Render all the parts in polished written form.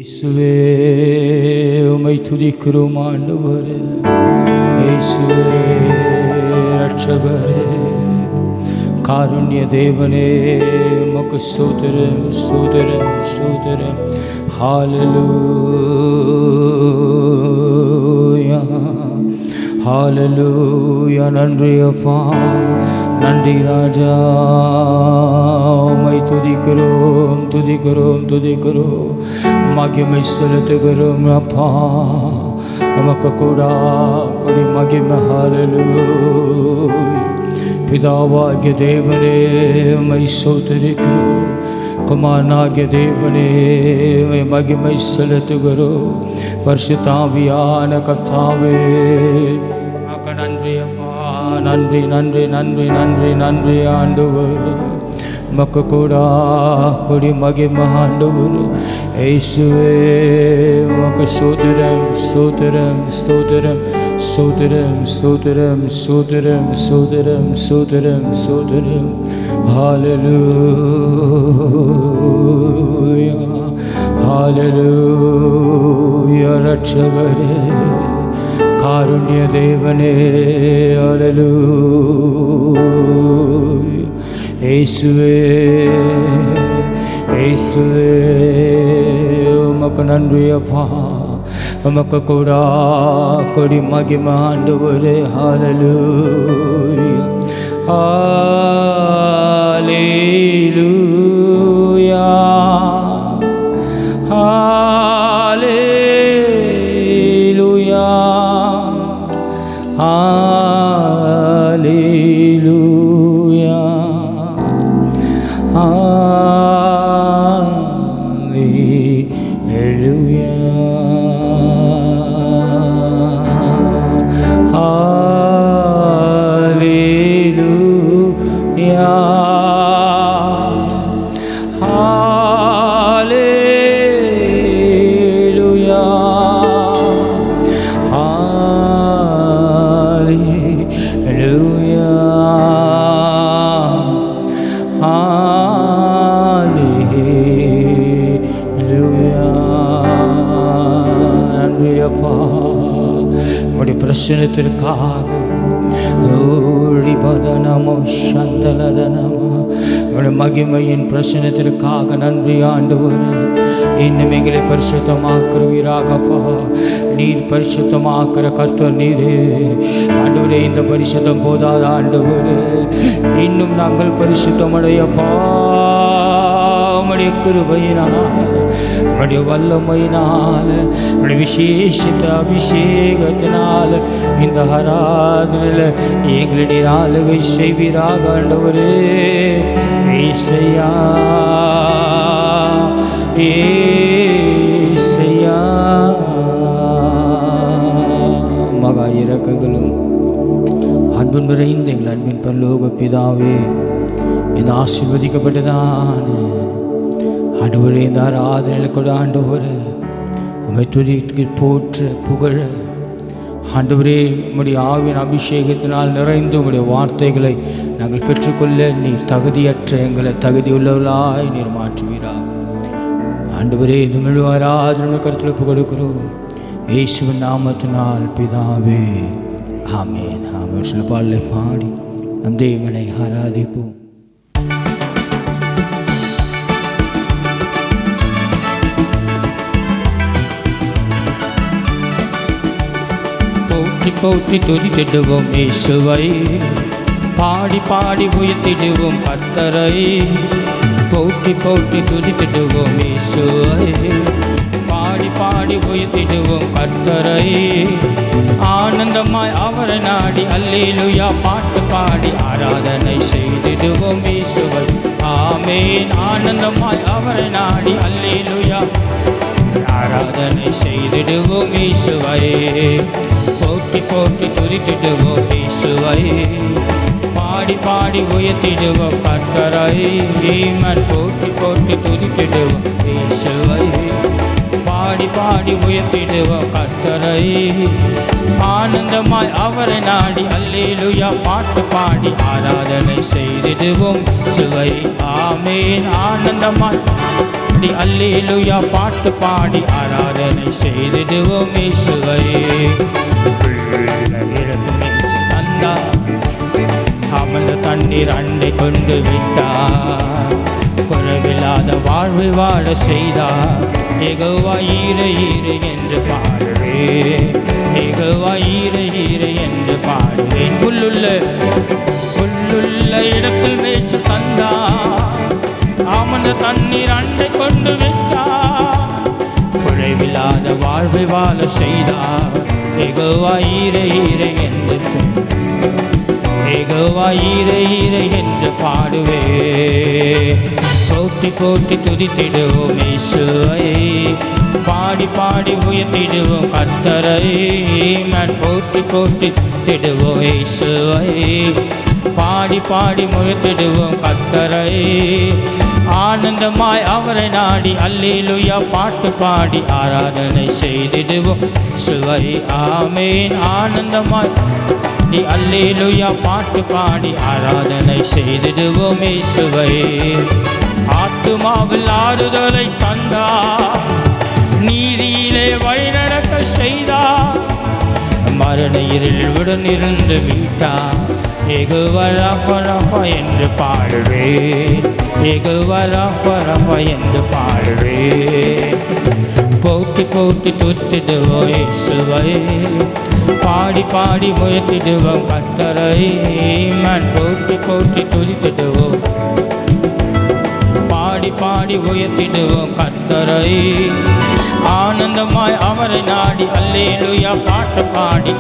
இயேசுவே உம்மை துதிக்கிறோம் ஆண்டவரே. இயேசுவே ரட்சகரே, காருண்ய தேவனே, உமக்கு ஸ்தோத்திரம் ஸ்தோத்திரம் ஸ்தோத்திரம். ஹல்லேலூயா ஹல்லேலூயா. நன்றி அப்பா, நன்றி ராஜா. உம்மை துதிக்கிறோம் துதிக்கிறோம் துதிக்கிறோம், மகிமை செலுத்துகிறோம் அப்பா. நமக்கு கூட கொடி மகிமை. ஹல்லேலூயா. பிதாவாகிய தேவனே உம்மை ஸ்தோத்திரிக்கிறோம், குமாரனாகிய தேவனே உம்மை மகிமை செலுத்துகிறோம். பரிசுத்த ஆவியான கர்த்தாவே உமக்கு நன்றி அப்பா. நன்றி நன்றி நன்றி நன்றி நன்றி ஆண்டவரே. உமக்கு கூட கொடி மகிமை ஆண்டவரே. இயேசுவே உமக்கு ஸ்தோத்திரம் ஸ்தோத்திரம் ஸ்தோத்திரம் ஸ்தோத்திரம் ஸ்தோத்திரம் ஸ்தோத்திரம் ஸ்தோத்திரம் ஸ்தோத்திரம் ஸ்தோத்திரம். ஹல்லேலூயா ஹல்லேலூயா. ரட்சகரே, காருண்ய தேவனே, ஹல்லேலூயா. இயேசுவே இயேசுவே உமக்கு நன்றி அப்பா. உமக்கு கூட கொடி மகிமை ஆண்டவரே. ஹல்லேலூயா ஹல்லேலூயா ஹல்லேலூயா ஹல்லேலூயா ஹல்லேலூயா ஹல்லேலூயா ஹல்லேலூயா ஹல்லேலூயா ஹல்லேலூயா. நன்றி அப்பா, உம்முடைய பிரசன்னத்திற்காக. மகிமையின் பிரசனத்திற்காக நன்றி ஆண்டவரே. இன்னும் எங்களை பரிசுத்தமாக்குவீராகப்பா. நீர் பரிசுத்தமாக்குற கர்த்தர் நீரே ஆண்டவரே. இந்த பரிசுத்தம் போதாத ஆண்டவரே, இன்னும் நாங்கள் பரிசுத்தமடையப்பா. உம்முடைய கிருபையினால், உம்முடைய வல்லமையினால், உம்முடைய விசேஷித்த அபிஷேகத்தினால் இந்த ஆராதனையில் எங்களுடைய ஆளுகை செய்வீராக ஆண்டவரே. ஏசையா ஏசையா. மகா இரக்கங்களும் அன்பும் நிறைந்த எங்கள் அன்பின் பரலோக பிதாவே, இந்த ஆசீர்வதிக்கப்பட்டதான ஆண்டவரே இந்த ஆராதனையில் கூட ஆண்டவரே உம்மை துதித்து போற்ற புகழ ஆண்டவரே. உம்முடைய ஆவியின் அபிஷேகத்தினால் நிறைந்து உம்முடைய வார்த்தைகளை நாங்கள் பெற்றுக்கொள்ள நீர் தகுதியற்ற எங்களை தகுதியுள்ளவர்களாய் நீர் மாற்றுவீரா ஆண்டவரே. இந்த முழு ஆராதனை கருத்தில் புகழுக்கிறோம் இயேசுவின் நாமத்தினால் பிதாவே, ஆமென் ஆமென். சில பாடலை பாடி நம் தேவனை ஆராதிப்போம். போற்றி துதித்திடுவோம் இயேசுவை, பாடி பாடி உயர்த்திடுவோம் கர்த்தரை. போற்றி போற்றி துதித்திடுவோம் இயேசுவை, பாடி பாடி உயர்த்திடுவோம் கர்த்தரை. ஆனந்தமாய் அவரை நாடி அல்லேலூயா பாட்டு பாடி ஆராதனை செய்திடுவோம் இயேசுவை. ஆமென். ஆனந்தமாய் அவரை நாடி அல்லேலூயா ஆராதனை செய்திடுவோம் இயேசுவை. போற்றி போற்றி துதித்திடுவோம் இயேசுவை, பாடி பாடி உயர்த்திடுவோம் கர்த்தரை. போற்றி போற்றி துதித்திடுவோம் இயேசுவை, பாடி பாடி உயர்த்திடுவோம் கர்த்தரை. ஆனந்தமாய் அவரை நாடி அல்லேலூயா பாட்டு பாடி ஆராதனை செய்திடுவோம் சுவை. ஆமேன். ஆனந்தமாய் அல்லேலூயா பாட்டு பாடி ஆராதனை செய்திடுவோம் இயேசுவை. தந்தா அமர்ந்த தண்ணீர் அண்டை கொண்டு விட்டார், குறைவில்லாத வாழ்வை வாழ செய்தார். யெகோவா ஈரே ஈரே என்று பாடுவேன், யெகோவா ஈரே ஈரே என்று பாடுவேன். புல்லுள்ள இடத்தில் மேய்ச்சு தந்தார், அமர்ந்த தண்ணீர் அண்டை கொண்டு விட்டார், குறைவில்லாத வாழ்வை வாழ செய்தார். யெகோவா ஈரே ஈரே என்று யெகோவா ஈரே ஈரே என்று பாடுவே. போட்டி போட்டி துதித்திடுவோம் இயேசுவை, பாடி பாடி உயர்த்திடுவோம் கர்த்தரை. போட்டி போட்டி திடுவோம் இயேசுவை, பாடி பாடி முயர்த்திடுவோம் கர்த்தரை. ஆனந்தமாய் அவரை நாடி அல்லேலூயா பாட்டு பாடி ஆராதனை செய்திடுவோம் சுவை. ஆமேன். ஆனந்தமாய் அல்லேலூயா பாட்டு பாடி ஆராதனை செய்திடுவோம் இயேசுவை. ஆத்துமாவில் ஆறுதலை தந்தார், நீதியிலே வழிநடக்க செய்தார், மரண இருளில் உடனிருந்து மீட்டார். யெகோவா ராஃபா ராஃபா என்று பாடுவேன், யெகோவா ராஃபா ராஃபா என்று பாடுவேன். போட்டி போட்டி துதித்திடுவோம் இயேசுவை, பாடி பாடி உயர்த்திடுவோம் கர்த்தரை. போட்டி போட்டி துதித்திடுவோம், பாடி பாடி உயர்த்திடுவோம் கர்த்தரை. ஆனந்தமாய் அவரை நாடி அல்லேலூயா பாட்டு பாடி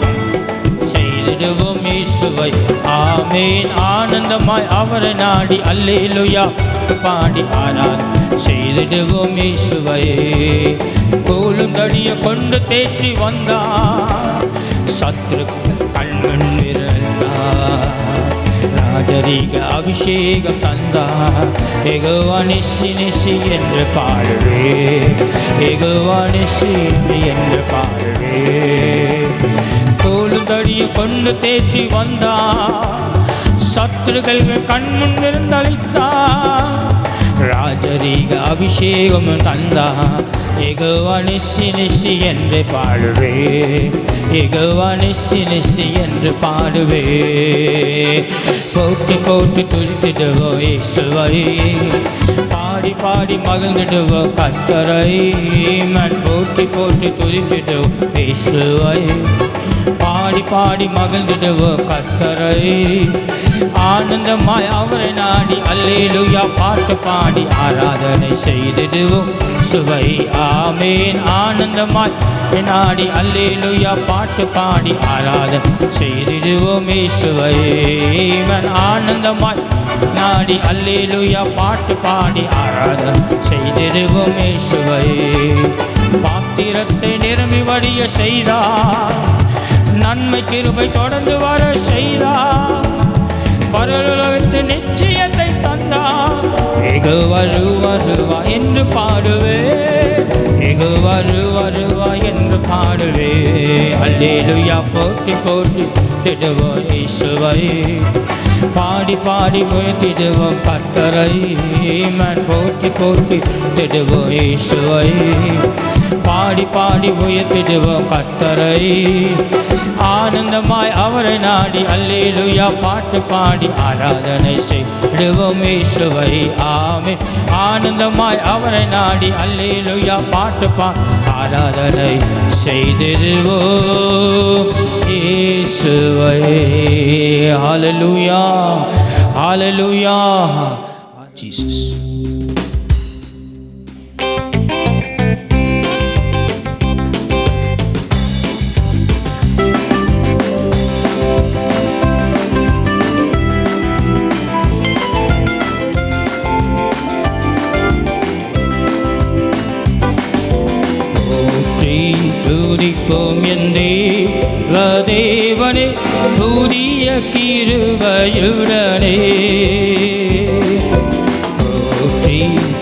செய்திடுவோம் இயேசுவை. ஆமேன். ஆனந்தமாய் அவரை நாடி அல்லேலூயா பாடி ஆராதனை செய்திடுவோம் இயேசுவை. கோலும் தடிய கொண்டு தேற்றி வந்தார், சத்துருக்கள் கண்மண் இருந்தார், ராஜரீக அபிஷேகம் தந்தார். யெகோவா நிசி நிசி என்று பாடுவே, யெகோவா நிசி என்று பாடுவே. கோலும் தடிய கொண்டு தேற்றி வந்தார், சத்துருக்கள் கண்முன் இருந்தளித்தார், ராஜரீக அபிஷேகம் தந்தார். யெகோவா நிசி நிசி என்று பாடுவே, யெகோவா நிசி நிசி என்று பாடுவே. போட்டி போட்டி துதித்திடுவோம் இயேசுவை, பாடி பாடி மகிழ்ந்திடுவோம் கர்த்தரை. போட்டி போட்டி துதித்திடுவோம் இயேசுவை, பாடி பாடி மகிழ்ந்திடுவோம் கர்த்தரை. ஆனந்தமாய் அவரை நாடி அல்லேலூயா பாட்டு பாடி ஆராதனை செய்திடுவோம் சுவை. ஆமேன். ஆனந்தமாய் நாடி அல்லேலூயா பாட்டு பாடி ஆராதனை செய்திடுவோம் இயேசுவை. ஆனந்தமாய் நாடி அல்லேலூயா பாட்டு பாடி ஆராதனை செய்திடுவோம் இயேசுவை. பாத்திரத்தை நிரம்பி வடிய செய்தார், நன்மை கிருபை தொடர்ந்து வர செய்தார், பரலோகத்து நிச்சயத்தை தந்தார். யெகோவா வருவா என்று பாடுவே, யெகோவா வருவா என்று பாடுவே. அல்லேலூயா போட்டி போட்டி திடுவோம் இயேசுவை, பாடி பாடி உயர்த்திடுவோம் கர்த்தரை. போட்டி போட்டி திடுவோம் இயேசுவை, பாடி பாடி உயர்த்திடுவோம் கர்த்தரை. ஆனந்தமாய் அவரை நாடி அல்லேலூயா பாட்டு பாடி ஆராதனை செய்திடுவோம் இயேசுவை. ஆமென். ஆனந்தமாய் அவரை நாடி அல்லேலூயா பாட்டு பாடி ஆராதனை செய்திடுவோம் இயேசுவை. ஹல்லேலூயா, ஹல்லேலூயா. ஜீசஸ். துதிப்போம் என்றே தேவனே புதிய கிருபையுடனே.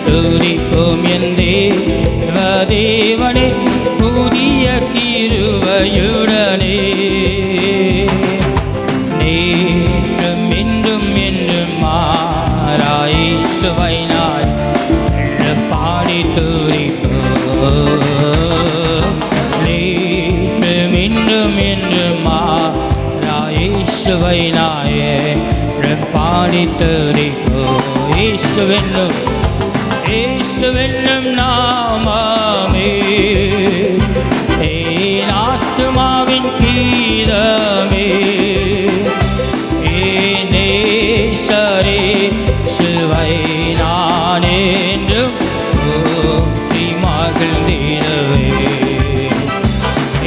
துதிப்போம் என்றே தேவனே கிருபையுடனே புதிய கிருபையுடனே நேற்றும் இன்றும் என்றும் மாறாய் இயேசுவை நான் பாடி துதிப்போம். நேற்றும் இன்றும் என்றும் மாறாய் இயேசுவை நான் பாடி துதிப்போம். இயேசுவென்னும் நாமமே என் ஆத்துமாவின் கீதமே. என் நேசரே சிலுவை நான் என்றும் போற்றி மகிழ்ந்திடுவே.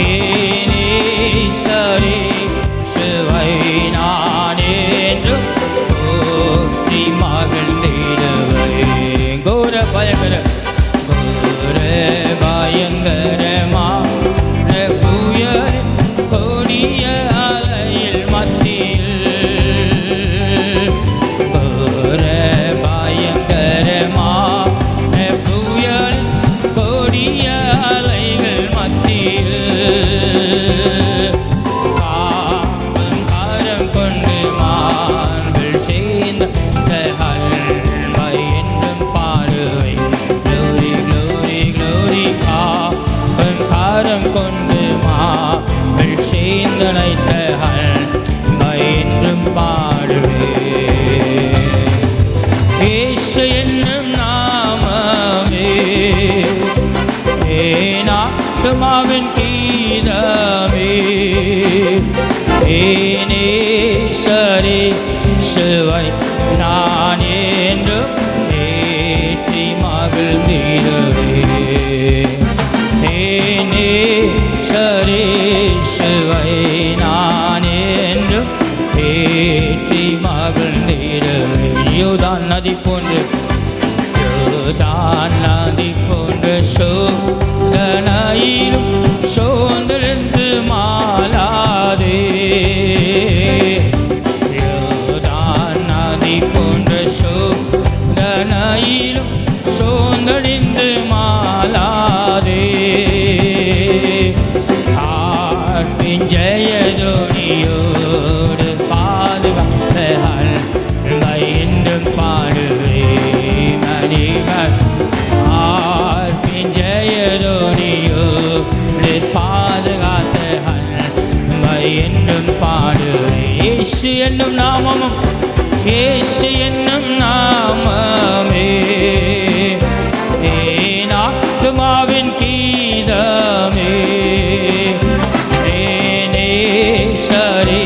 என் நேசரே சிலுவை நான் என்றும் போற்றி மகிழ்ந்திடுவே. கோர பயங்கரமான புயல் கொடிய அலையில் மத்தியில் கோர பயங்கரமான புயல் கொடிய அலைகள் மத்தியில் காரம் கொண்டு மான்கள் சேர்ந்த கொண்டு மாள் சேர்ந்தனைத்தகள் என்றும் பாடுவே. இயேசு என்னும் நாமமே என் ஆத்துமாவின் கீதமே. என் நேசரே சிலுவை நான் என்றும் ஏற்றி மகிழ்ந்திடுவே. நேசரே சிலுவை நான் என்றும் ஏற்றி மகிழ்ந்திடுவே. யோர்தான் நதி போன்று சோதனையிலும் சோர்ந்தெழுந்து மாளாதே. யோர்தான் நதி போன்ற சோதனையிலும் சோர்ந்தெழுந்து மாளாதே. ஜெயதோனியோடு பாதுகாத்தல் என்றும் பாடுவே. மணிவர் ஆர்பின் ஜெயதோனியோடு பாதுகாத்தல் என்றும் பாடுவே. இயேசு என்னும் நாமமும் இயேசு என்னும் நாமமே என் ஆத்துமாவின் கீதமே. நேசரே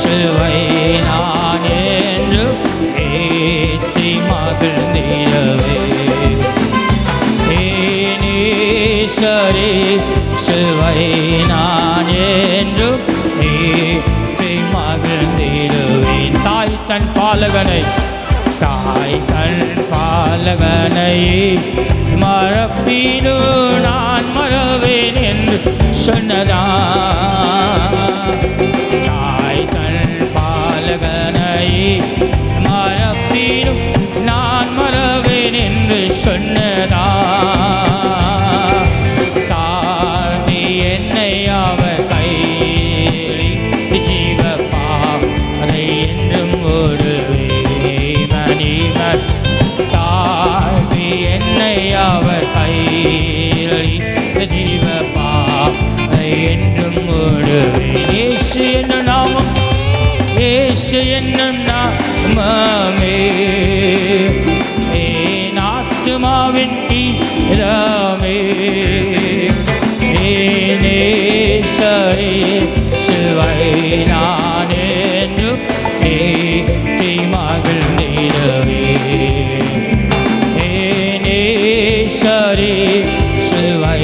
சிலுவை நான் என்றும் ஏற்றி மகிழ்ந்திடுவே. நேசரே சிலுவை நான் என்றும் ஏற்றி மகிழ்ந்திடுவேன். தாய் தன் பாலகனை மறப்பினு நான் மறவேன் என்று சொன்னதா. தாய் தன் பாலகனை மறப்பினு நான் மறவேன் என்று சொன்னதா. தாழ்த்தி என்னை அவர் கையில் ஜீவ பாறை என்றும் ஓடுவே. மணிவர் தாழ்த்தி என்னை அவர் கையில் ஜீவ பாறை என்றும் ஓடுவே. இயேசு என்னும் நாமம் இயேசு என்னும் நாமமே என் ஆத்துமாவின் கீதமே. நேசரே சிலுவை நான் என்றும் ஏற்றி மகிழ்ந்திடுவே. நேசரே சிலுவை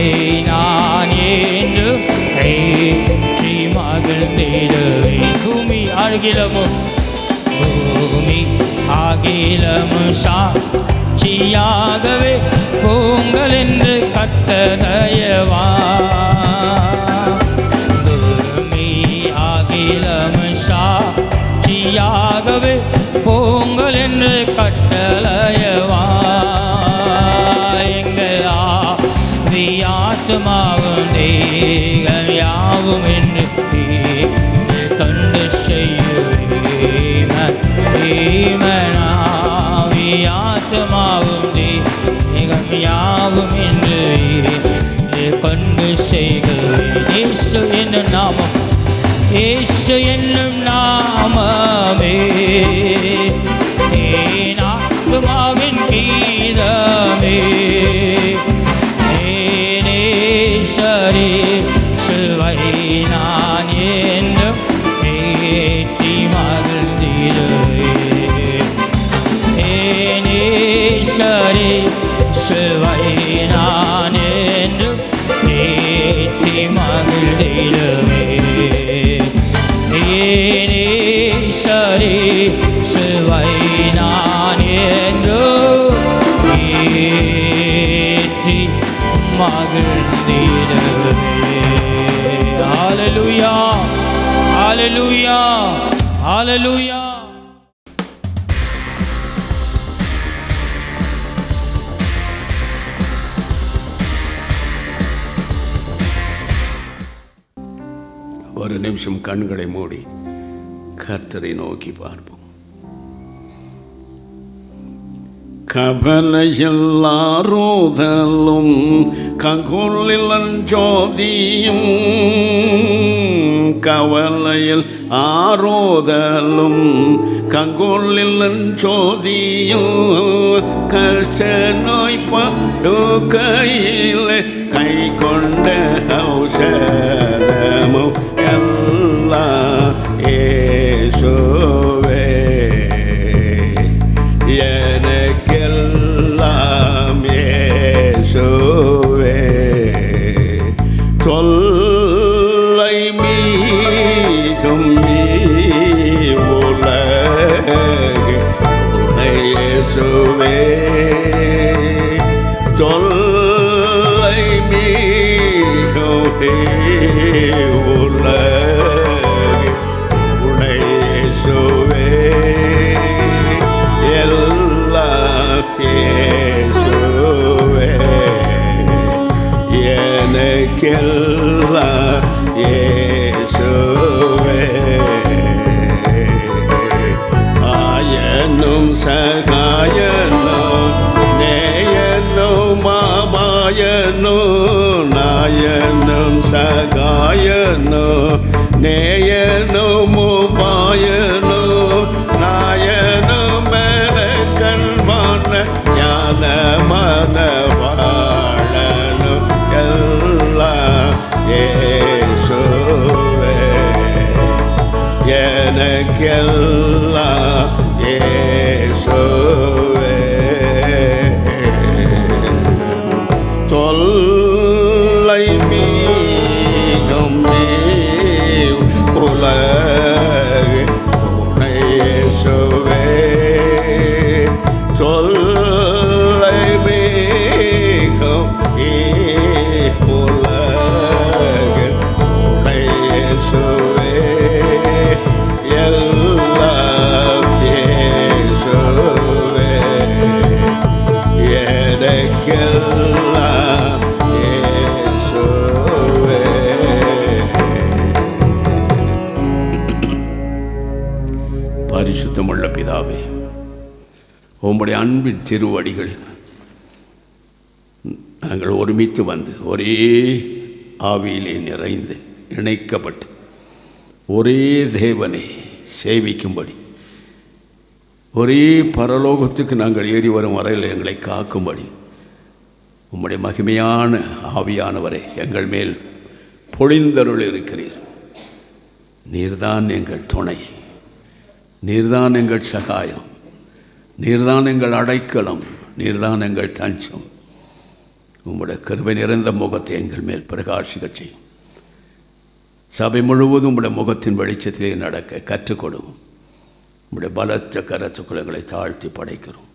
நான் என்றும் ஏற்றி மகிழ்ந்திடுவே. பூமி அகிலமும் சாட்சியாகவே போங்கள் என்று கட்டளையவா. பூமி அகிலமும் சாட்சியாகவே போங்கள் என்று கட்டளையவா. எங்கள் ஆத்துமாக்கள் யாவும் என்று கண்டு செய்யுவேன் ஆத்மாவும் தேகம் யாவும் என்று கண்டு செய்கிறேன். இயேசு என்னும் நாமம், இயேசு என்னும் நாமமே என் ஆத்மாவின் கீதமே. நேசரே சிலுவை நான் என்றும் ஏற்றி மகிழ்ந்திடுவேன். நேசரே சிலுவை நான் என்றும் ஏற்றி மகிழ்ந்திடுவேன். நேசரே சிலுவை நான் என்றும் ஏற்றி மகிழ்ந்திடுவேன். ஹல்லேலூயா, ஹல்லேலூயா, ஹல்லேலூயா. ஒரு நிமிஷம் கண்களை மூடி கர்த்தரை நோக்கி பார்ப்போம். கவலையில்லாரோதலும் கங்குலில் ஜோதியும் கவலையில் ஆரோதலும் கங்குலில் ஜோதியும் கஷ்ட நோய் படுக்கையில் கை கொண்ட ஔஷதமும் எல்லாம் இயேசுவே. எனக்கெல்லாம் இயேசுவே. தொல்லை மீகும் உலகு உன்னை இயேசுவே. தொல்லை மீகும் உலகு உன்னை இயேசுவே. எல்லாம் இயேசுவே. எனக்கெல்லாம் இயேசுவே. ஆயனும் சகாயனும் நேயனும் மாமாயனும் நாயனும் சகாயனும் நேயனும் மாயனும் நாயனும் கண்மான ஞான மனவாளனும் எல்லாம் இயேசுவே. எனக்கெல்லாம் இயேசுவே. தொல்லை மீகும் உலகு உன்னை இயேசுவே. தொல்லை மீகும் உலகு உன்னை இயேசுவே. எல்லாம் இயேசுவே. எனக்கெல்லாம் இயேசுவே. பரிசுத்தமுள்ள பிதாவே, உம்முடைய அன்பின் திருவடிகளில் நாங்கள் ஒருமித்து வந்து ஒரே ஆவியிலே நிறைந்து இணைக்கப்பட்டு ஒரே தேவனை சேவிக்கும்படி ஒரே பரலோகத்துக்கு நாங்கள் ஏறி வரும் வரையில் எங்களை காக்கும்படி உம்முடைய மகிமையான ஆவியானவரை எங்கள் மேல் பொழிந்தருள் இருக்கிறீர். நீர்தான் எங்கள் துணை, நீர்தான் எங்கள் சகாயம், நீர்தான் எங்கள் அடைக்கலம், நீர்தான் எங்கள் தஞ்சம். உம்முடைய கிருபை நிறைந்த முகத்தை எங்கள் மேல் பிரகாசிக்கச் செய்யும். சபை முழுவதும் உம்முடைய முகத்தின் வெளிச்சத்திலே நடக்க கற்றுக்கொடும். உம்முடைய பலத்த கரத்துக்குள் எங்களை தாழ்த்தி படைக்கிறோம்.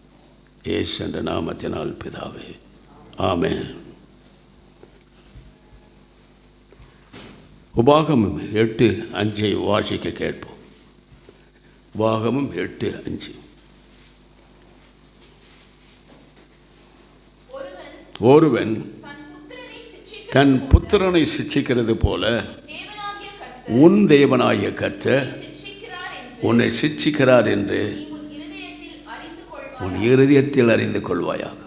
இயேசு என்ற நாமத்தினால் பிதாவே, ஆமென். உபாகமம் 8:5 வாசிக்க கேட்போம். உபாகமம் 8:5. ஒருவன் தன் புத்திரனை சிட்சிக்கிறது போல உன் தேவனாகிய கர்த்தர் உன்னை சிட்சிக்கிறார் என்று உன் இருதயத்தில் அறிந்து கொள்வாயாக.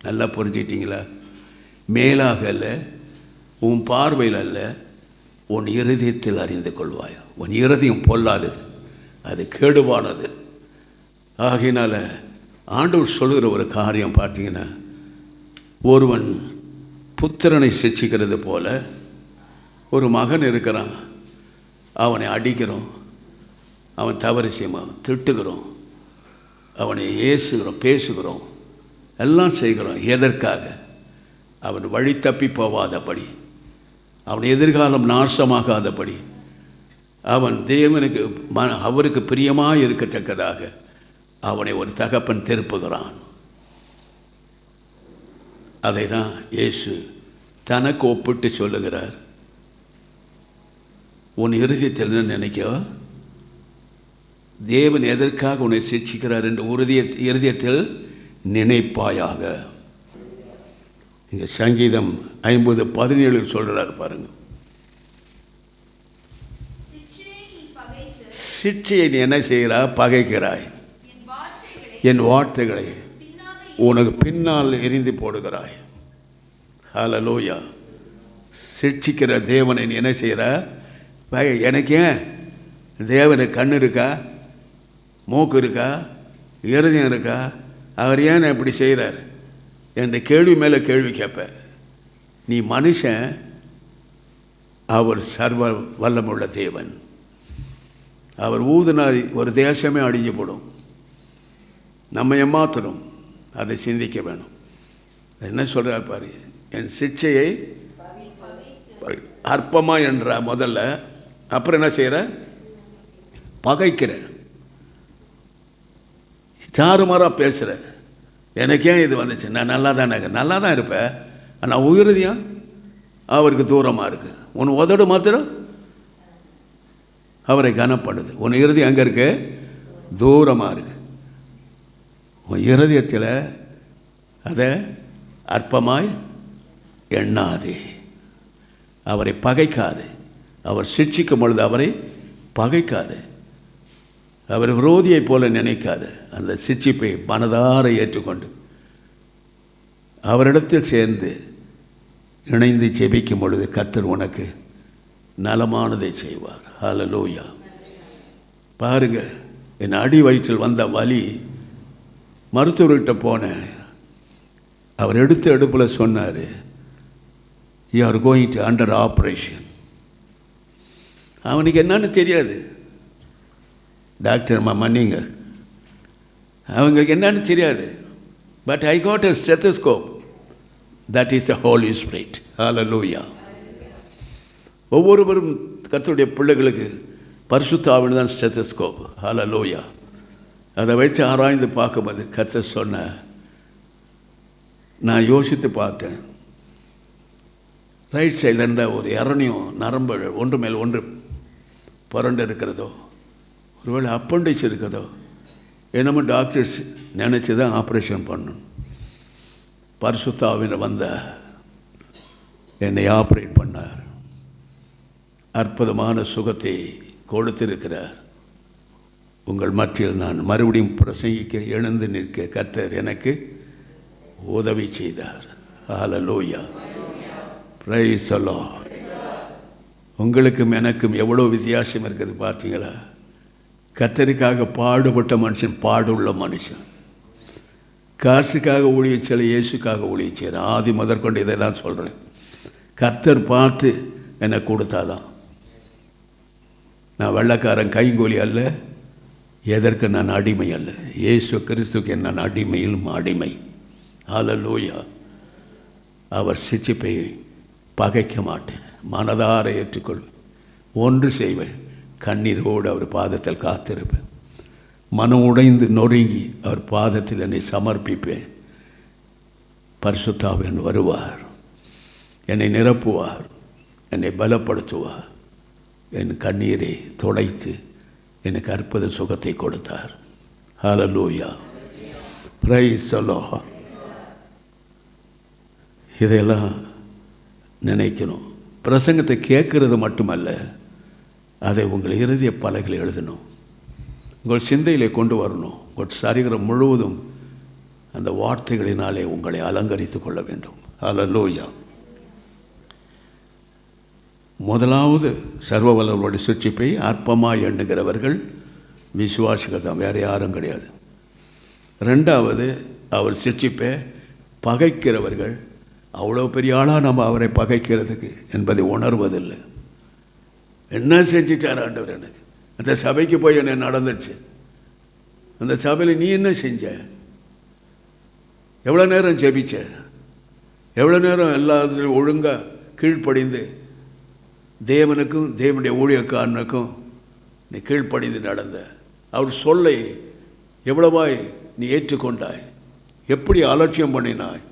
நல்லா புரிஞ்சிட்டிங்களா? மேலாக அல்ல, உன் பார்வையில் அல்ல, உன் இருதயத்தில் அறிந்து கொள்வாயா. உன் இருதயம் பொல்லாதது, அது கேடுவானது. ஆகையினால ஆண்டவர் சொல்கிற ஒரு காரியம் பார்த்தீங்கன்னா, ஒருவன் புத்திரனை சிட்சிக்கிறது போல ஒரு மகன் இருக்கிறான், அவனை அடிக்கிறோம், அவன் தவறு செய்வான், திட்டுகிறோம், அவனை ஏசுகிறோம், பேசுகிறோம், எல்லாம் செய்கிறோம். எதற்காக? அவன் வழி தப்பி போவாதபடி, அவன் எதிர்காலம் நாசமாகாதபடி, அவன் தேவனுக்கு அவருக்கு பிரியமாக இருக்கத்தக்கதாக அவனை ஒரு தகப்பன் திருப்புகிறான். அதை தான் இயேசு தனக்கு ஒப்பிட்டு சொல்லுகிறார். உன் இருதயத்தில் என்ன நினைக்க, தேவன் எதற்காக உன்னை சிட்சிக்கிறார் என்று இருதயத்தில் நினைப்பாயாக. இங்கே சங்கீதம் 50:17 சொல்கிறார் பாருங்க. சிட்சையை நீ என்ன செய்கிறாய்? பகைக்கிறாய். என் வார்த்தைகளை உனக்கு பின்னால் எரிந்து போடுகிறாய். ஹல்லேலூயா. சிட்சிக்கிற தேவனை நீ என்ன செய்கிற? எனக்கு ஏன் தேவனுக்கு கண் இருக்கா, மூக்கு இருக்கா, இருதயம் இருக்கா, அவர் ஏன் இப்படி செய்கிறார் என்ற கேள்வி மேலே கேள்வி கேட்ப. நீ மனுஷன், அவர் சர்வ வல்லமுள்ள தேவன். அவர் ஊதுனா ஒரு தேசமே அழிஞ்சு போடும். நம்ம ஏமாத்தணும், அதை சிந்திக்க வேணும். என்ன சொல்கிறார் பாரு, என் சிட்சையை அற்பமா என்ற முதல்ல, அப்புறம் என்ன செய்கிற? பகைக்கிற, சாறுமாறாக பேசுகிற. எனக்கு ஏன் இது வந்துச்சு? நான் நல்லா தான் இருப்பேன், ஆனால் உயிரதியம் அவருக்கு தூரமாக இருக்குது. உன் உதடு மாத்திரம் அவரை கனப்படுது. உன் இறுதியம் அங்கே இருக்கு, தூரமாக இருக்கு. உன் இருதயத்தில் அதை அற்பமாய் எண்ணாதே, அவரை பகைக்காது. அவர் சிட்சிக்கும் பொழுது அவரை பகைக்காது, அவர் விரோதியைப் போல நினைக்காது. அந்த சிட்சிப்பை மனதார ஏற்றுக்கொண்டு அவரிடத்தில் சேர்ந்து இணைந்து ஜெபிக்கும் பொழுது கர்த்தர் உனக்கு நலமானதை செய்வார். ஹல்லேலூயா. பாருங்க, என் அடி வயிற்றில் வந்த வலி, மருத்துவர்கிட்ட போனேன். அவர் எடுத்த எடுப்பில் சொன்னார், you are going to under operation. அவனுக்கு என்னன்னு தெரியாது. டாக்டர் மன்னிங்க, அவங்களுக்கு என்னன்னு தெரியாது. But I got a stethoscope, that is the Holy Spirit. Hallelujah. ஒவ்வொருவரும் கர்த்தருடைய பிள்ளைகளுக்கு பரிசுத்த ஆவியானவர் தான் ஸ்டெத்தஸ்கோப். ஹல்லேலூயா. அதை வச்சு ஆராய்ந்து பார்க்கும்போது கர்த்தர் சொன்ன, நான் யோசித்து பார்த்தேன். ரைட் சைடில் இருந்தால் ஒரு இரணியும் நரம்பு ஒன்று மேல் ஒன்று புரண்டு இருக்கிறதோ, ஒருவேளை அப்பண்டிக்ஸ் இருக்கிறதோ என்னமோ டாக்டர்ஸ் நினச்சி தான் ஆப்ரேஷன் பண்ணணும். பரிசுத்த ஆவியானவர் வந்த என்னை ஆப்ரேட் பண்ணார். அற்புதமான சுகத்தை கொடுத்திருக்கிறார். உங்கள் மத்தியில் நான் மறுபடியும் பிரசங்கிக்க எழுந்து நிற்க கர்த்தர் எனக்கு உதவி செய்தார். ஹல்லேலூயா. Praise the Lord. உங்களுக்கும் எனக்கும் எவ்வளோ வித்தியாசம் இருக்குது பார்த்தீங்களா? கர்த்தருக்காக பாடுபட்ட மனுஷன் பாடுள்ள மனுஷன். காசுக்காக ஊழியம் செய்ய, இயேசுக்காக ஊழியம் செய்கிறேன். ஆதி முதற்கொண்டு இதை தான் சொல்கிறேன். கர்த்தர் பார்த்து என்னை கொடுத்தாதான். நான் வெள்ளைக்காரன் கைங்கூலி அல்ல, எதற்கு நான் அடிமை அல்ல. இயேசு கிறிஸ்துக்கு நான் அடிமையிலும் அடிமை. ஹல்லேலூயா. அவர் சிட்சிப்பை பகைக்க மாட்டேன், மனதார ஏற்றுக்கொள். ஒன்று செய்வேன், கண்ணீரோடு அவர் பாதத்தில் காத்திருப்பேன். மனம் உடைந்து நொறுங்கி அவர் பாதத்தில் என்னை சமர்ப்பிப்பேன். பரிசுத்த ஆவியானவர் வருவார், என்னை நிரப்புவார், என்னை பலப்படுத்துவார். என் கண்ணீரை துடைத்து எனக்கு அற்புத சுகத்தை கொடுத்தார். ஹல்லேலூயா. Praise the Lord. இதையெல்லாம் நினைக்கணும். பிரசங்கத்தை கேட்கறது மட்டுமல்ல, அதை உங்கள் இருதய பலகையில் எழுதணும், உங்கள் சிந்தையிலே கொண்டு வரணும். உங்கள் சரீரம் முழுவதும் அந்த வார்த்தைகளினாலே உங்களை அலங்கரித்து கொள்ள வேண்டும். ஹல்லேலூயா. முதலாவது சர்வவல்லவருடைய சிருஷ்டிப்பை அற்பமாக எண்ணுகிறவர்கள் விசுவாசிகள் தான், வேறு யாரும் கிடையாது. ரெண்டாவது, அவர் சிருஷ்டிப்பை பகைக்கிறவர்கள், அவ்வளோ பெரிய ஆளாக நம்ம அவரை பகைக்கிறதுக்கு என்பதை உணர்வதில்லை. என்ன செஞ்சிட்டார் ஆண்டவர் எனக்கு, அந்த சபைக்கு போய் என்ன நடந்துச்சு, அந்த சபையில் நீ என்ன செஞ்ச, எவ்வளோ நேரம் ஜெபிச்ச, எவ்வளோ நேரம் எல்லாத்துலையும் ஒழுங்காக கீழ்ப்படிந்து தேவனுக்கும் தேவனுடைய ஊழியக்காரனுக்கும் நீ கீழ்ப்படிந்து நடந்த, அவர் சொல்லை எவ்வளவாய் நீ ஏற்றுக்கொண்டாய், எப்படி அலட்சியம் பண்ணினாய்.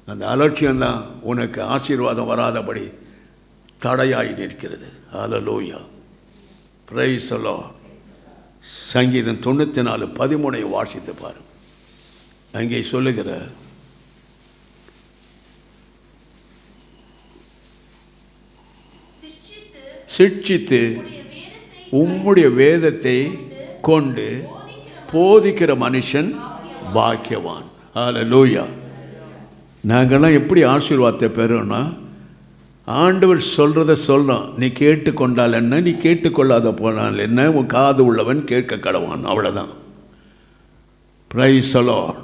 அந்த அலட்சியம்தான் உனக்கு ஆசீர்வாதம் வராதபடி தடையாய் நிற்கிறது. ஹல்லேலூயா. Praise the Lord. சங்கீதம் 94:13 வாசித்து பாருங்க. அங்கே சொல்லுகிற சிட்சித்து உம்முடைய வேதத்தை கொண்டு போதிக்கிற மனுஷன் பாக்கியவான். ஹல்லேலூயா. நாங்கள்லாம் எப்படி ஆசீர்வாதத்தை பெறோம்னா, ஆண்டவர் சொல்கிறத சொல்கிறோம், நீ கேட்டுக்கொண்டால் என்ன, நீ கேட்டுக்கொள்ளாத போனால் என்ன, உன் காது உள்ளவன் கேட்க கடவான், அவ்வளோதான். Price the Lord.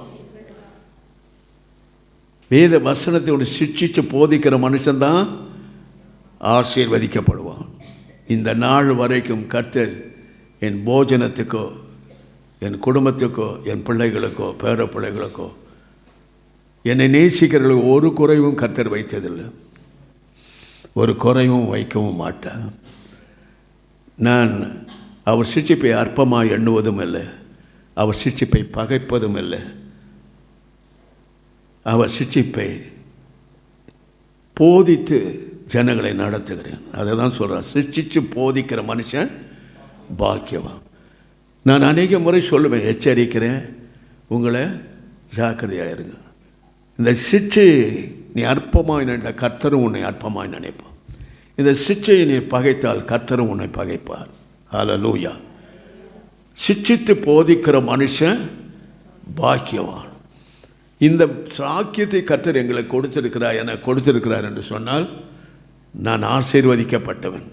வேத வசனத்தோடு சிட்சித்து போதிக்கிற மனுஷன்தான் ஆசீர்வதிக்கப்படுவான். இந்த நாள் வரைக்கும் கர்த்தர் என் போஜனத்துக்கோ, என் குடும்பத்துக்கோ, என் பிள்ளைகளுக்கோ, பேர பிள்ளைகளுக்கோ, என்னை நேசிக்கிறவர்களுக்கு ஒரு குறைவும் கர்த்தர் வைத்ததில்லை, ஒரு குறைவும் வைக்கவும் மாட்டார். நான் அவர் சிட்சிப்பை அற்பமாக எண்ணுவதும் இல்லை, அவர் சிட்சிப்பை பகைப்பதும் இல்லை. அவர் சிட்சிப்பை போதித்து ஜனங்களை நடத்துகிறேன். அதை தான் சொல்கிறேன், சிட்சித்து போதிக்கிற மனுஷன் பாக்கியவான். நான் அநேக முறை சொல்லுவேன், எச்சரிக்கிறேன், உங்களை ஜாக்கிரதையாக இருங்க. இந்த சிட்சை நீ அற்பமாய் நினைத்த கர்த்தரும் உன்னை அற்பமாய் நினைப்பான். இந்த சிட்சையை நீ பகைத்தால் கர்த்தரும் உன்னை பகைப்பார். ஹல்லேலூயா. சிட்சித்து போதிக்கிற மனுஷன் பாக்கியவான். இந்த சாக்கியத்தை கர்த்தர் எங்களுக்கு கொடுத்திருக்கிறார், என கொடுத்திருக்கிறார் என்று சொன்னால் நான் ஆசீர்வதிக்கப்பட்டவன்.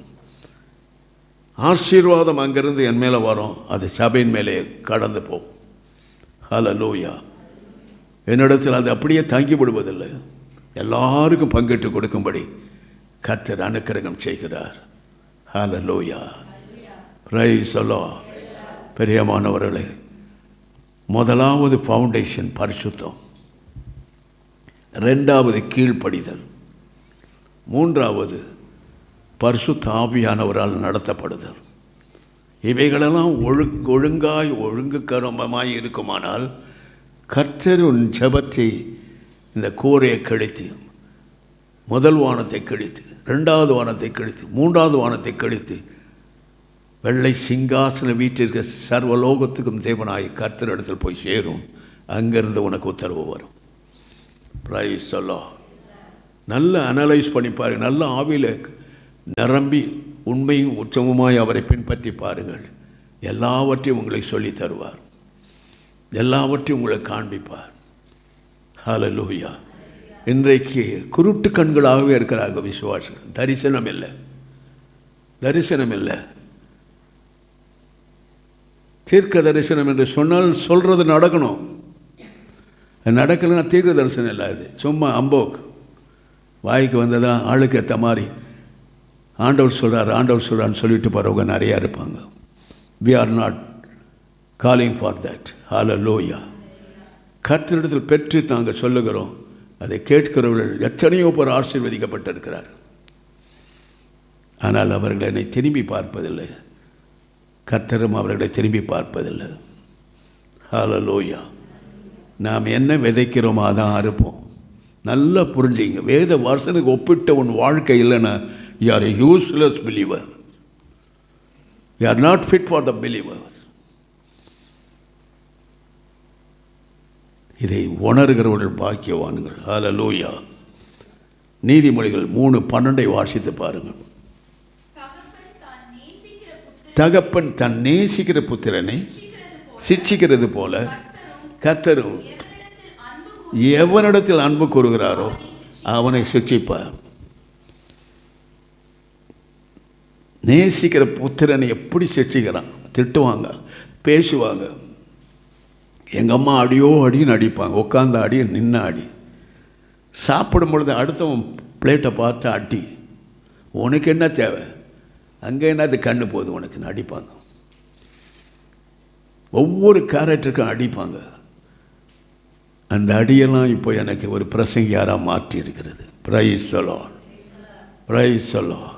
ஆசீர்வாதம் அங்கிருந்து என் மேலே வரும், அது சபையின் மேலே கடந்து போகும். ஹல்லேலூயா. என்னிடத்தில் அது அப்படியே தங்கி விடுவதில்லை, எல்லாருக்கும் பங்கிட்டு கொடுக்கும்படி கர்த்தர் அனுக்கிரகம் செய்கிறார். ஹல்லேலூயா. Praise the Lord. பிரியமானவர்களே, முதலாவது ஃபவுண்டேஷன் பரிசுத்தம், ரெண்டாவது கீழ்ப்படிதல், மூன்றாவது பரிசுத்த ஆவியானவரால் நடத்தப்படுதல். இவைகளெல்லாம் ஒழுங்காய் ஒழுங்குக்கரமாய் இருக்குமானால் கர்த்தர் உன் ஜெபத்தை, இந்த கூரையை கழித்து, முதல் வானத்தை கழித்து, ரெண்டாவது வானத்தை கழித்து, மூன்றாவது வானத்தை கழித்து, வெள்ளை சிங்காசன வீட்டிற்கு சர்வலோகத்துக்கும் தேவனாய் கர்த்தரிடத்தில் போய் சேரும். அங்கிருந்து உனக்கு உத்தரவு வரும். Price the Lord. நல்ல அனலைஸ் பண்ணி பாருங்கள், நல்ல ஆவியில் நிரம்பி உண்மையும் உச்சமுமாய் அவரை பின்பற்றி பாருங்கள். எல்லாவற்றையும் உங்களை சொல்லி தருவார், எல்லாவற்றையும் உங்களை காண்பிப்பார். ஹல்லேலூயா. இன்றைக்கு குருட்டு கண்களாகவே இருக்கிறார்கள் விசுவாசிகள். தரிசனம் இல்லை, தரிசனம் இல்லை. தீர்க்க தரிசனம் என்று சொன்னால் சொல்கிறது நடக்கணும், நடக்கலைன்னா தீர்க்க தரிசனம் இல்லை. அது சும்மா அம்போக், வாய்க்கு வந்ததான் ஆளுக்கு ஏற்ற மாதிரி ஆண்டவர் சொல்கிறார், ஆண்டவர் சொல்கிறான்னு சொல்லிட்டு போகிறவங்க நிறையா இருப்பாங்க. We are not calling for that. Hallelujah. கர்த்தரிடத்தில் பெற்று நாங்கள் சொல்லுகிறோம், அதை கேட்கிறவர்கள் எத்தனையோ பேர் ஆசீர்வதிக்கப்பட்டிருக்கிறார். ஆனால் அவர்கள் என்னை திரும்பி பார்ப்பதில்லை, கர்த்தரும் அவர்களை திரும்பி பார்ப்பதில்லை. ஹல்லேலூயா. நாம் என்ன விதைக்கிறோமோ அதான் அறுப்போம். நல்லா புரிஞ்சுங்க, வேத வசனுக்கு ஒப்பிட்ட உன் வாழ்க்கை இல்லைன்னா you are a useless believer. You are not fit for the believers. இதை உணர்கிறவர்கள் பாக்கியவான்கள். ஹல்லேலூயா. நீதிமொழிகள் 3:12 வாசித்து பாருங்கள். தகப்பன் தன் நேசிக்கிற புத்திரனை சிட்சிக்கிறது போல கர்த்தரும் எவனிடத்தில் அன்பு கூறுகிறாரோ அவனை சிட்சிப்பார். நேசிக்கிற புத்திரனை எப்படி சிட்சிக்கிறான்? திட்டுவாங்க, பேசுவாங்க. எங்கள் அம்மா அடியோ அடின்னு அடிப்பாங்க. உட்காந்த அடி, நின்ன அடி. சாப்பிடும் பொழுது அடுத்தவன் பிளேட்டை பார்த்து அடி. உனக்கு என்ன தேவை? அங்கே என்னது கண்ணு போகுது உனக்குன்னு அடிப்பாங்க. ஒவ்வொரு கேரக்டருக்கும் அடிப்பாங்க. அந்த அடியெல்லாம் இப்போ எனக்கு ஒரு பிரசங்கியாராக மாற்றி இருக்கிறது. Price the Lord, praise the Lord.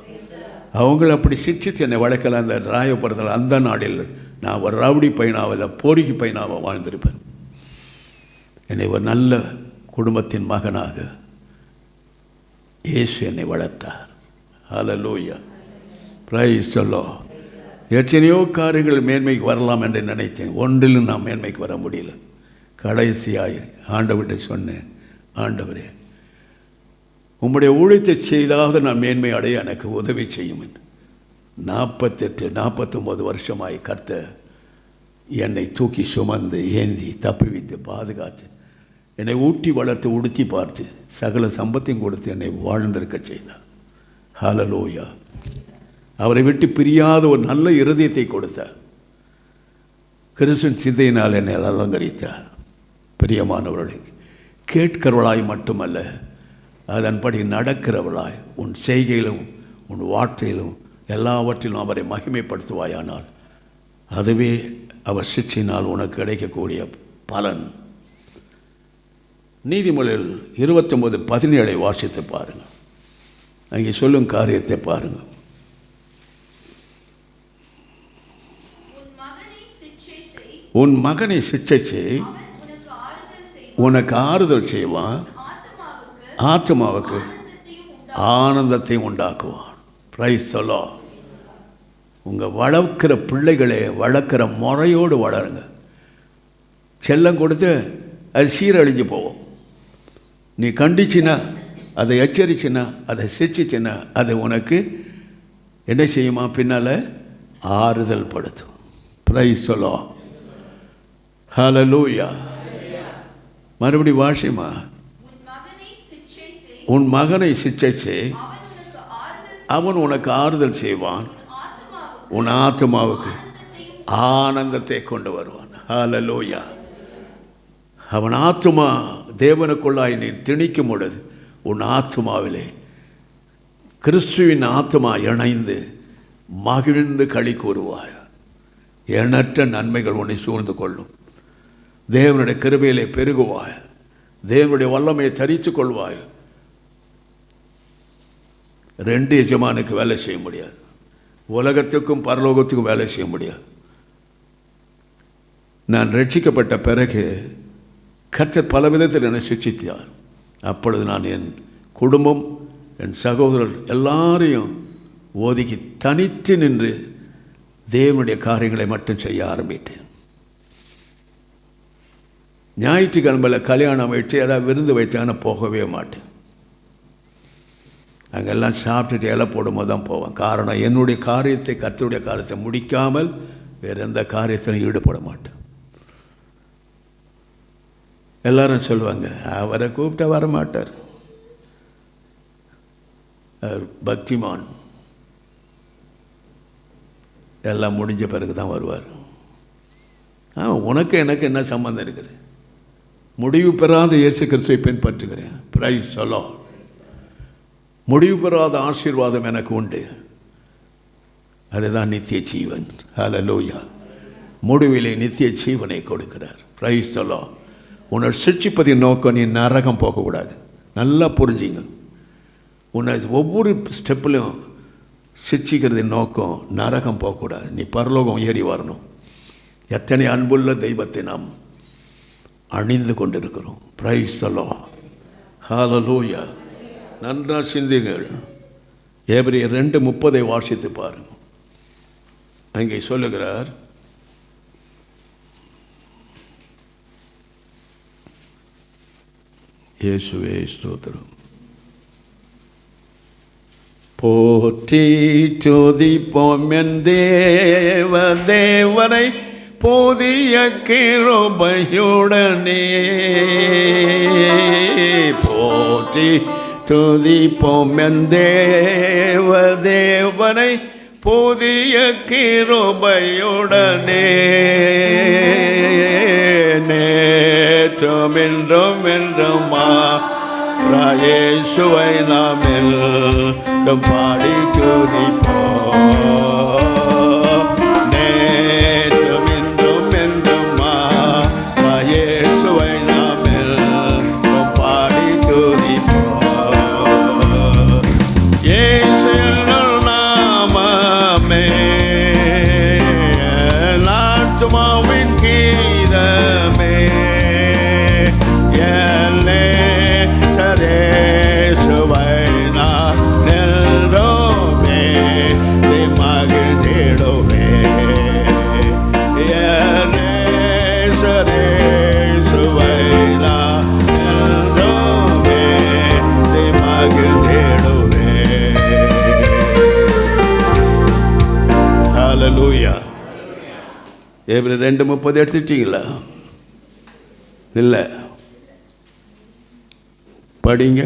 அவங்கள அப்படி சிக்ஷித்து என்னை வளர்க்கல. அந்த ராயபுரத்தில் அந்த நாடில் நான் ஒரு ரவுடி பையனாவில் போரிக்கு பையனாக வாழ்ந்திருப்பேன். என்னை ஒரு நல்ல குடும்பத்தின் மகனாக இயேசு என்னை வளர்த்தார். ஹல்லேலூயா, பிரைஸ் தி லார்ட். எத்தனையோ காரியங்கள் மேன்மைக்கு வரலாம் என்று நினைத்தேன். ஒன்றிலும் நான் மேன்மைக்கு வர முடியல. கடைசியாய் ஆண்டவர்கிட்ட சொன்னேன், ஆண்டவரே உம்முடைய ஊழியத்தை செய்தாவது நான் மேன்மை அடைய எனக்கு உதவி செய்யும் என்று. 48-49 வருஷமாய் கர்த்தர் என்னை தூக்கி சுமந்து ஏந்தி தப்புவித்து பாதுகாத்து என்னை ஊட்டி வளர்த்து உடுத்தி பார்த்து சகல சம்பத்தையும் கொடுத்து என்னை வாழ்ந்திருக்க செய்தார். ஹல்லேலூயா. அவரை விட்டு பிரியாத ஒரு நல்ல இருதயத்தை கொடுத்தார். கிறிஸ்துவின் சிந்தையினால் என்னை அலங்கரித்தார். பிரியமானவர்களுக்கு கேட்கிறவளாய் மட்டுமல்ல, அதன்படி நடக்கிறவளாய் உன் செய்கையிலும் உன் வார்த்தையிலும் எல்லாவற்றிலும் அவரை மகிமைப்படுத்துவாயானால் அதுவே அவர் சிட்சினால் உனக்கு கிடைக்கக்கூடிய பலன். நீதிமொழிகள் 29:17 வாசித்து பாருங்கள். அங்கே சொல்லும் காரியத்தை பாருங்கள். உன் மகனை சிட்சை செய், உனக்கு ஆறுதல் செய்வான், ஆத்மாவுக்கு ஆனந்தத்தை உண்டாக்குவான். Price the Lord. உங்கள் வளர்க்கிற பிள்ளைகளே வளர்க்கிற முறையோடு வளருங்க. செல்லம் கொடுத்து அது சீரழிஞ்சு போவோம். நீ கண்டிச்சினா, அதை எச்சரிச்சினா, அதை சிரிச்சிச்சினா அது உனக்கு என்ன செய்யுமா? பின்னால் ஆறுதல் படுத்தும். Praise the Lord. ஹல்லேலூயா. மறுபடி வாசிமா. உன் மகனை சிட்சை செய், அவன் உனக்கு ஆறுதல் செய்வான், உன் ஆத்மாவுக்கு ஆனந்தத்தை கொண்டு வருவான். ஹல்லேலூயா. அவன் ஆத்மா தேவனுக்குள்ளாய் நீ திணிக்கும் பொழுது உன் ஆத்மாவிலே கிறிஸ்துவின் ஆத்மா இணைந்து மகிழ்ந்து களி கூறுவாய். எண்ணற்ற நன்மைகள் உன்னை சூழ்ந்து கொள்ளும். தேவனுடைய கிருபையிலே பெருகுவாய். தேவனுடைய வல்லமையை தரித்து கொள்வாய். 2 எஜமானுக்கு வேலை செய்ய முடியாது. உலகத்துக்கும் பரலோகத்துக்கும் வேலை செய்ய முடியாது. நான் ரட்சிக்கப்பட்ட பிறகு கர்த்தர் பல விதத்தில் என்னை சிட்சித்தார். அப்பொழுது நான் என் குடும்பம், என் சகோதரர் எல்லாரையும் ஒதுக்கி தனித்து நின்று தேவனுடைய காரியங்களை மட்டும் செய்ய ஆரம்பித்தேன். ஞாயிற்றுக்கிழமையில் கல்யாணம் வச்சு ஏதாவது விருந்து வைத்தாங்கன்னா போகவே மாட்டேன். அங்கெல்லாம் சாப்பிட்டுட்டு இலை போடும்போது தான் போவேன். காரணம், என்னுடைய காரியத்தை, கர்த்தருடைய காரியத்தை முடிக்காமல் வேறு எந்த காரியத்திலும் ஈடுபட மாட்டேன். எல்லாரும் சொல்லுவாங்க, அவரை கூப்பிட்ட வர மாட்டார், அவர் பக்திமான், எல்லாம் முடிஞ்ச பிறகு தான் வருவார். உனக்கு எனக்கு என்ன சம்பந்தம் இருக்குது? முடிவு பெறாத இயேசு கிறிஸ்துவை பின்பற்றுகிறேன். Price the Lord. முடிவு பெறாத ஆசீர்வாதம் எனக்கு உண்டு. அதுதான் நித்திய ஜீவன். ஹல்லேலூயா. முடிவிலே நித்திய ஜீவனை கொடுக்கிறார். Price the Lord. உன்னை சிட்சிப்பதின் நோக்கம் நீ நரகம் போகக்கூடாது. நல்லா புரிஞ்சிங்க. உன்னை ஒவ்வொரு ஸ்டெப்பிலும் சிட்சிக்கிறதின் நோக்கம் நரகம் போகக்கூடாது. நீ பரலோகம் ஏறி வரணும். எத்தனை அன்புள்ள தெய்வத்தை நாம் அணிந்து கொண்டிருக்கிறோம். Praise the Lord. ஹல்லேலூயா. நன்றாக சிந்திங்கள். எபிரேயர் 2:30 வாசித்து பாருங்கள். அங்கே சொல்லுகிறார், இயேசுவே ஸ்தோத்திரம். போற்றி துதிப்போம் என் தேவனை புதிய கிருபையுடனே. போற்றி துதிப்போம் என் தேவனை புதிய கிருபையுடனே. நேற்றும் இன்றும் என்றுமா இயேசுவை நாம் எல்லாம் பாடி துதிப்போம். நேற்றும் இன்றும் என்றுமா இயேசுவை நாம் எல்லாம் பாடி துதிப்போம். இயேசு நாமமே ஆத்துமாவின் கீதமே. ஏப்ரல் 2:30 எடுத்துட்டீங்களா? இல்லை, படிங்க.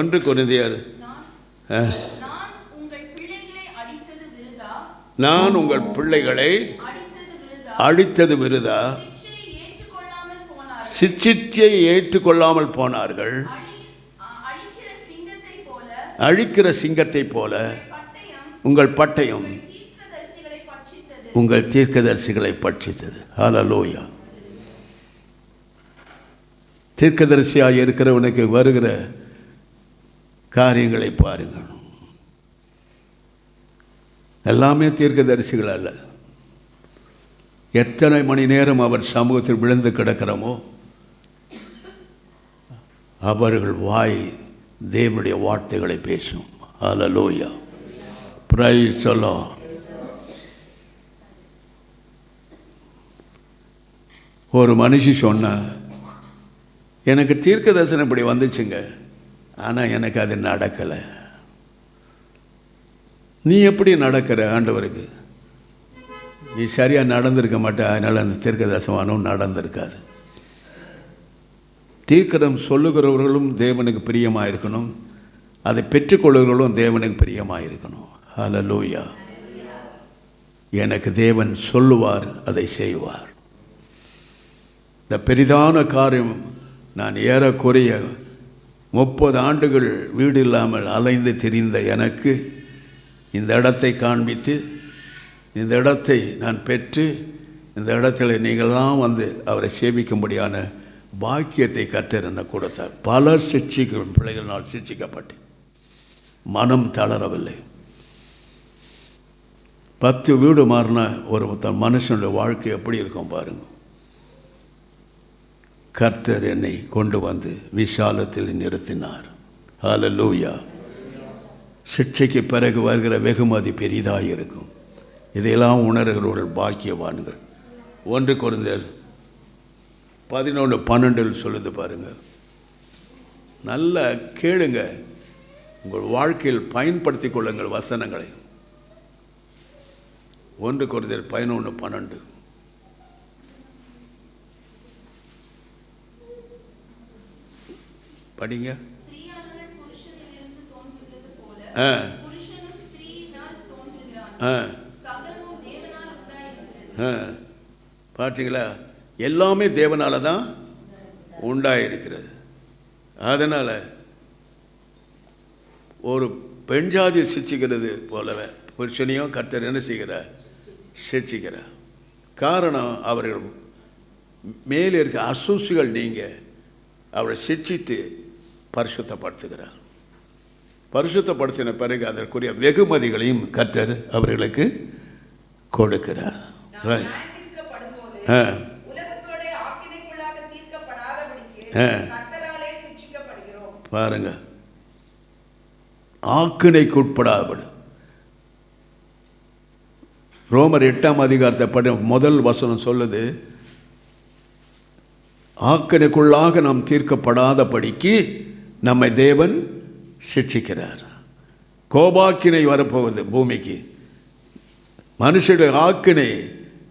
1 கொரிந்தியர் நான் உங்கள் பிள்ளைகளை அடித்தது விருதா, சிட்சியை ஏற்றுக்கொள்ளாமல் போனார்கள். அழிக்கிற சிங்கத்தை போல உங்கள் பட்டயம் உங்கள் தீர்க்கதரிசிகளை பட்சித்தது. ஹல்லேலூயா. தீர்க்கதரிசியாக இருக்கிறவனுக்கு வருகிற காரியங்களை பாருங்கள். எல்லாமே தீர்க்கதரிசிகள் அல்ல. எத்தனை மணி நேரம் அவர் சமூகத்தில் விழுந்து கிடக்கிறோமோ அவர்கள் வாய் தேவனுடைய வார்த்தைகளை பேசும். ஹல்லேலூயா. Praise the Lord. ஒரு மனுஷி சொன்னா, எனக்கு தீர்க்க தரிசனம் இப்படி வந்துச்சுங்க, ஆனால் எனக்கு அது நடக்கலை. நீ எப்படி நடக்கிற ஆண்டவருக்கு? நீ சரியாக நடந்திருக்க மாட்ட, அதனால் அந்த தீர்க்க தரிசனம் நடந்திருக்காது. தீர்க்கதம் சொல்லுகிறவர்களும் தேவனுக்கு பிரியமாக இருக்கணும், அதை பெற்றுக்கொள்ளுகிறவர்களும் தேவனுக்கு பிரியமாக இருக்கணும். ஹல்லேலூயா. எனக்கு தேவன் சொல்லுவார், அதை செய்வார். இந்த பெரிதான காரியம், நான் ஏறக்குறைய 30 ஆண்டுகள் வீடு இல்லாமல் அலைந்து திரிந்த எனக்கு இந்த இடத்தை காண்பித்து, இந்த இடத்தை நான் பெற்று, இந்த இடத்துல நீங்கள்லாம் வந்து அவரை சேவிக்கும்படியான பாக்கியத்தை கர்த்தர் என்ன கொடுத்தார். பலர் பிள்ளைகள் சிக்ஷிக்கப்பட்டு மனம் தளரவில்லை. 10 வீடு மாறினா ஒரு மனுஷனுடைய வாழ்க்கை எப்படி இருக்கும் பாருங்க. கர்த்தர் என்னை கொண்டு வந்து விசாலத்தில் நிறுத்தினார். ஹல்லேலூயா. சிக்ஷைக்கு பிறகு வருகிற வெகுமதி பெரிதாக இருக்கும். இதையெல்லாம் உணர்கிறவர்கள் பாக்கியவான்கள். 1 கொரிந்தியர் 11:12 சொல்லுது பாருங்க. நல்லா கேளுங்க, உங்கள் வாழ்க்கையில் பயன்படுத்தி கொள்ளுங்கள் வசனங்களை. 1 கொரிந்தியர் 11:12 படிங்க. பார்த்தீங்களா? எல்லாமே தேவனால தான் உண்டாயிருக்கிறது. அதனால் ஒரு பெண் ஜாதியை சிக்ஷிக்கிறது போலவே புருஷனையும் கர்த்தர் என்ன செய்கிறார்? சிக்ஷிக்கிறார். காரணம், அவர்கள் மேலே இருக்க அசூசிகள் நீங்கள் அவரை சிக்ஷித்து பரிசுத்தப்படுத்துகிறார். பரிசுத்தப்படுத்தின பிறகு அதற்குரிய வெகுமதிகளையும் கர்த்தர் அவர்களுக்கு கொடுக்கிறார். பாருங்க, ஆக்கினைக்கு உட்படாதபடி. ரோமர் 8ஆம் அதிகாரத்தை படி முதல் வசனம் சொல்லுது, ஆக்கினைக்குள்ளாக நாம் தீர்க்கப்படாதபடிக்கு நம்மை தேவன் சிட்சிக்கிறார். கோபாக்கினை வரப்போகுது பூமிக்கு. மனுஷனுடைய ஆக்கினை,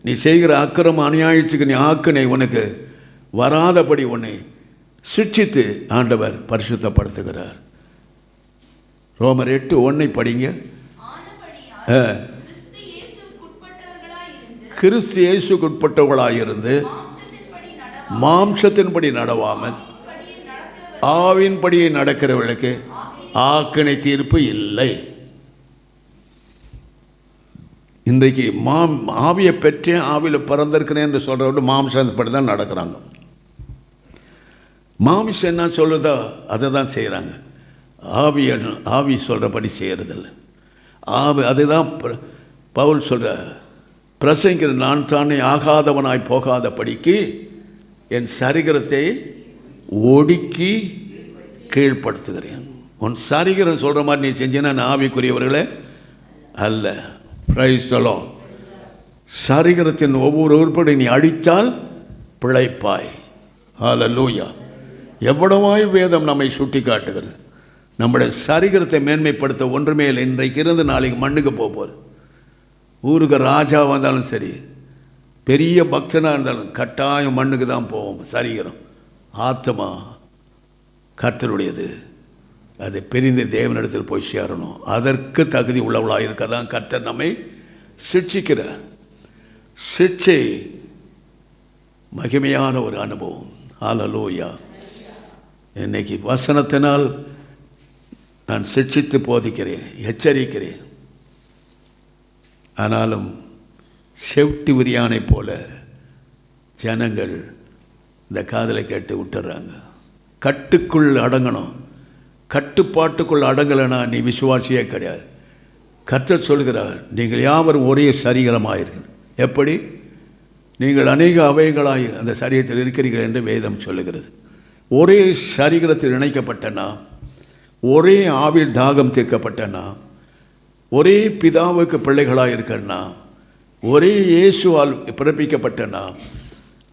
நீ செய்கிற அக்கிரம அநியாயத்துக்கு நீ ஆக்கினை உனக்கு வராதபடி உன்னை சிட்சித்து ஆண்டவர் பரிசுத்தப்படுத்துகிறார். ரோமர் 8:1 படிங்க. கிறிஸ்து இயேசுக்குட்பட்டவர்களாயிருந்து மாம்சத்தின்படி நடவாமல் ஆவின்படியே நடக்கிறவர்களுக்கு ஆக்கினை தீர்ப்பு இல்லை. இன்றைக்கு ஆவியை பெற்றேன், ஆவியில் பிறந்திருக்கிறேன் என்று சொல்கிறவங்க மாம்சப்படி தான் நடக்கிறாங்க. மாமிசம் என்ன சொல்லுதோ அதை தான் செய்கிறாங்க. ஆவி சொல்கிறபடி செய்கிறதில்ல. அதுதான் பவுல் சொல்கிற, பிரசங்கிற நான் தானே ஆகாதவனாய் போகாதபடிக்கு என் சரீரத்தை ஒடுக்கி கீழ்ப்படுத்துகிறேன். உன் சரீரம் சொல்கிற மாதிரி நீ செஞ்சினா நான் ஆவிக்குரியவர்களே அல்ல. Price the Lord. சரீரத்தின் ஒவ்வொரு உறுப்பை நீ அடித்தால் பிழைப்பாய். ஹல்லேலூயா. எவ்வளவாய் வேதம் நம்மை சுட்டி காட்டுகிறது. நம்முடைய சரீரத்தை மேன்மைப்படுத்த ஒன்றுமே இல்லை. இன்றைக்கு இருந்து நாளைக்கு மண்ணுக்கு போகுது. ஊருக்கு ராஜாவாக இருந்தாலும் சரி, பெரிய பக்தனாக இருந்தாலும் கட்டாயம் மண்ணுக்கு தான் போவோம். சரீரம், ஆத்மா கர்த்தருடையது. அதை பிரிந்து தேவனிடத்தில் போய் சேரணும். அதற்கு தகுதி உள்ளவளாக இருக்க தான் கர்த்தர் நம்மை சிட்சிக்கிறார். சிட்சை மகிமையான ஒரு அனுபவம். ஹல்லேலூயா. இன்னைக்கு வசனத்தினால் நான் சிட்சித்து போதிக்கிறேன், எச்சரிக்கிறேன். ஆனாலும் செவிட்டு விரியானை போல ஜனங்கள் இந்த காதலை கேட்டு விட்டுறாங்க. கட்டுக்குள் அடங்கணும். கட்டுப்பாட்டுக்குள் அடங்கலைன்னா நீ விசுவாசியே கிடையாது. கர்த்தர் சொல்கிறார், நீங்கள் யாவரும் ஒரே சரீரமாக இருக்கிற. எப்படி? நீங்கள் அநேக அவயங்களாய் அந்த சரீரத்தில் இருக்கிறீர்கள் என்று வேதம் சொல்லுகிறது. ஒரே சரீரத்தில் இணைக்கப்பட்டனா, ஒரே ஆவில் தாகம் தீர்க்கப்பட்ட நாம், ஒரே பிதாவுக்கு பிள்ளைகளாக இருக்கிறனா, ஒரே இயேசுவால் பிறப்பிக்கப்பட்ட நாம்,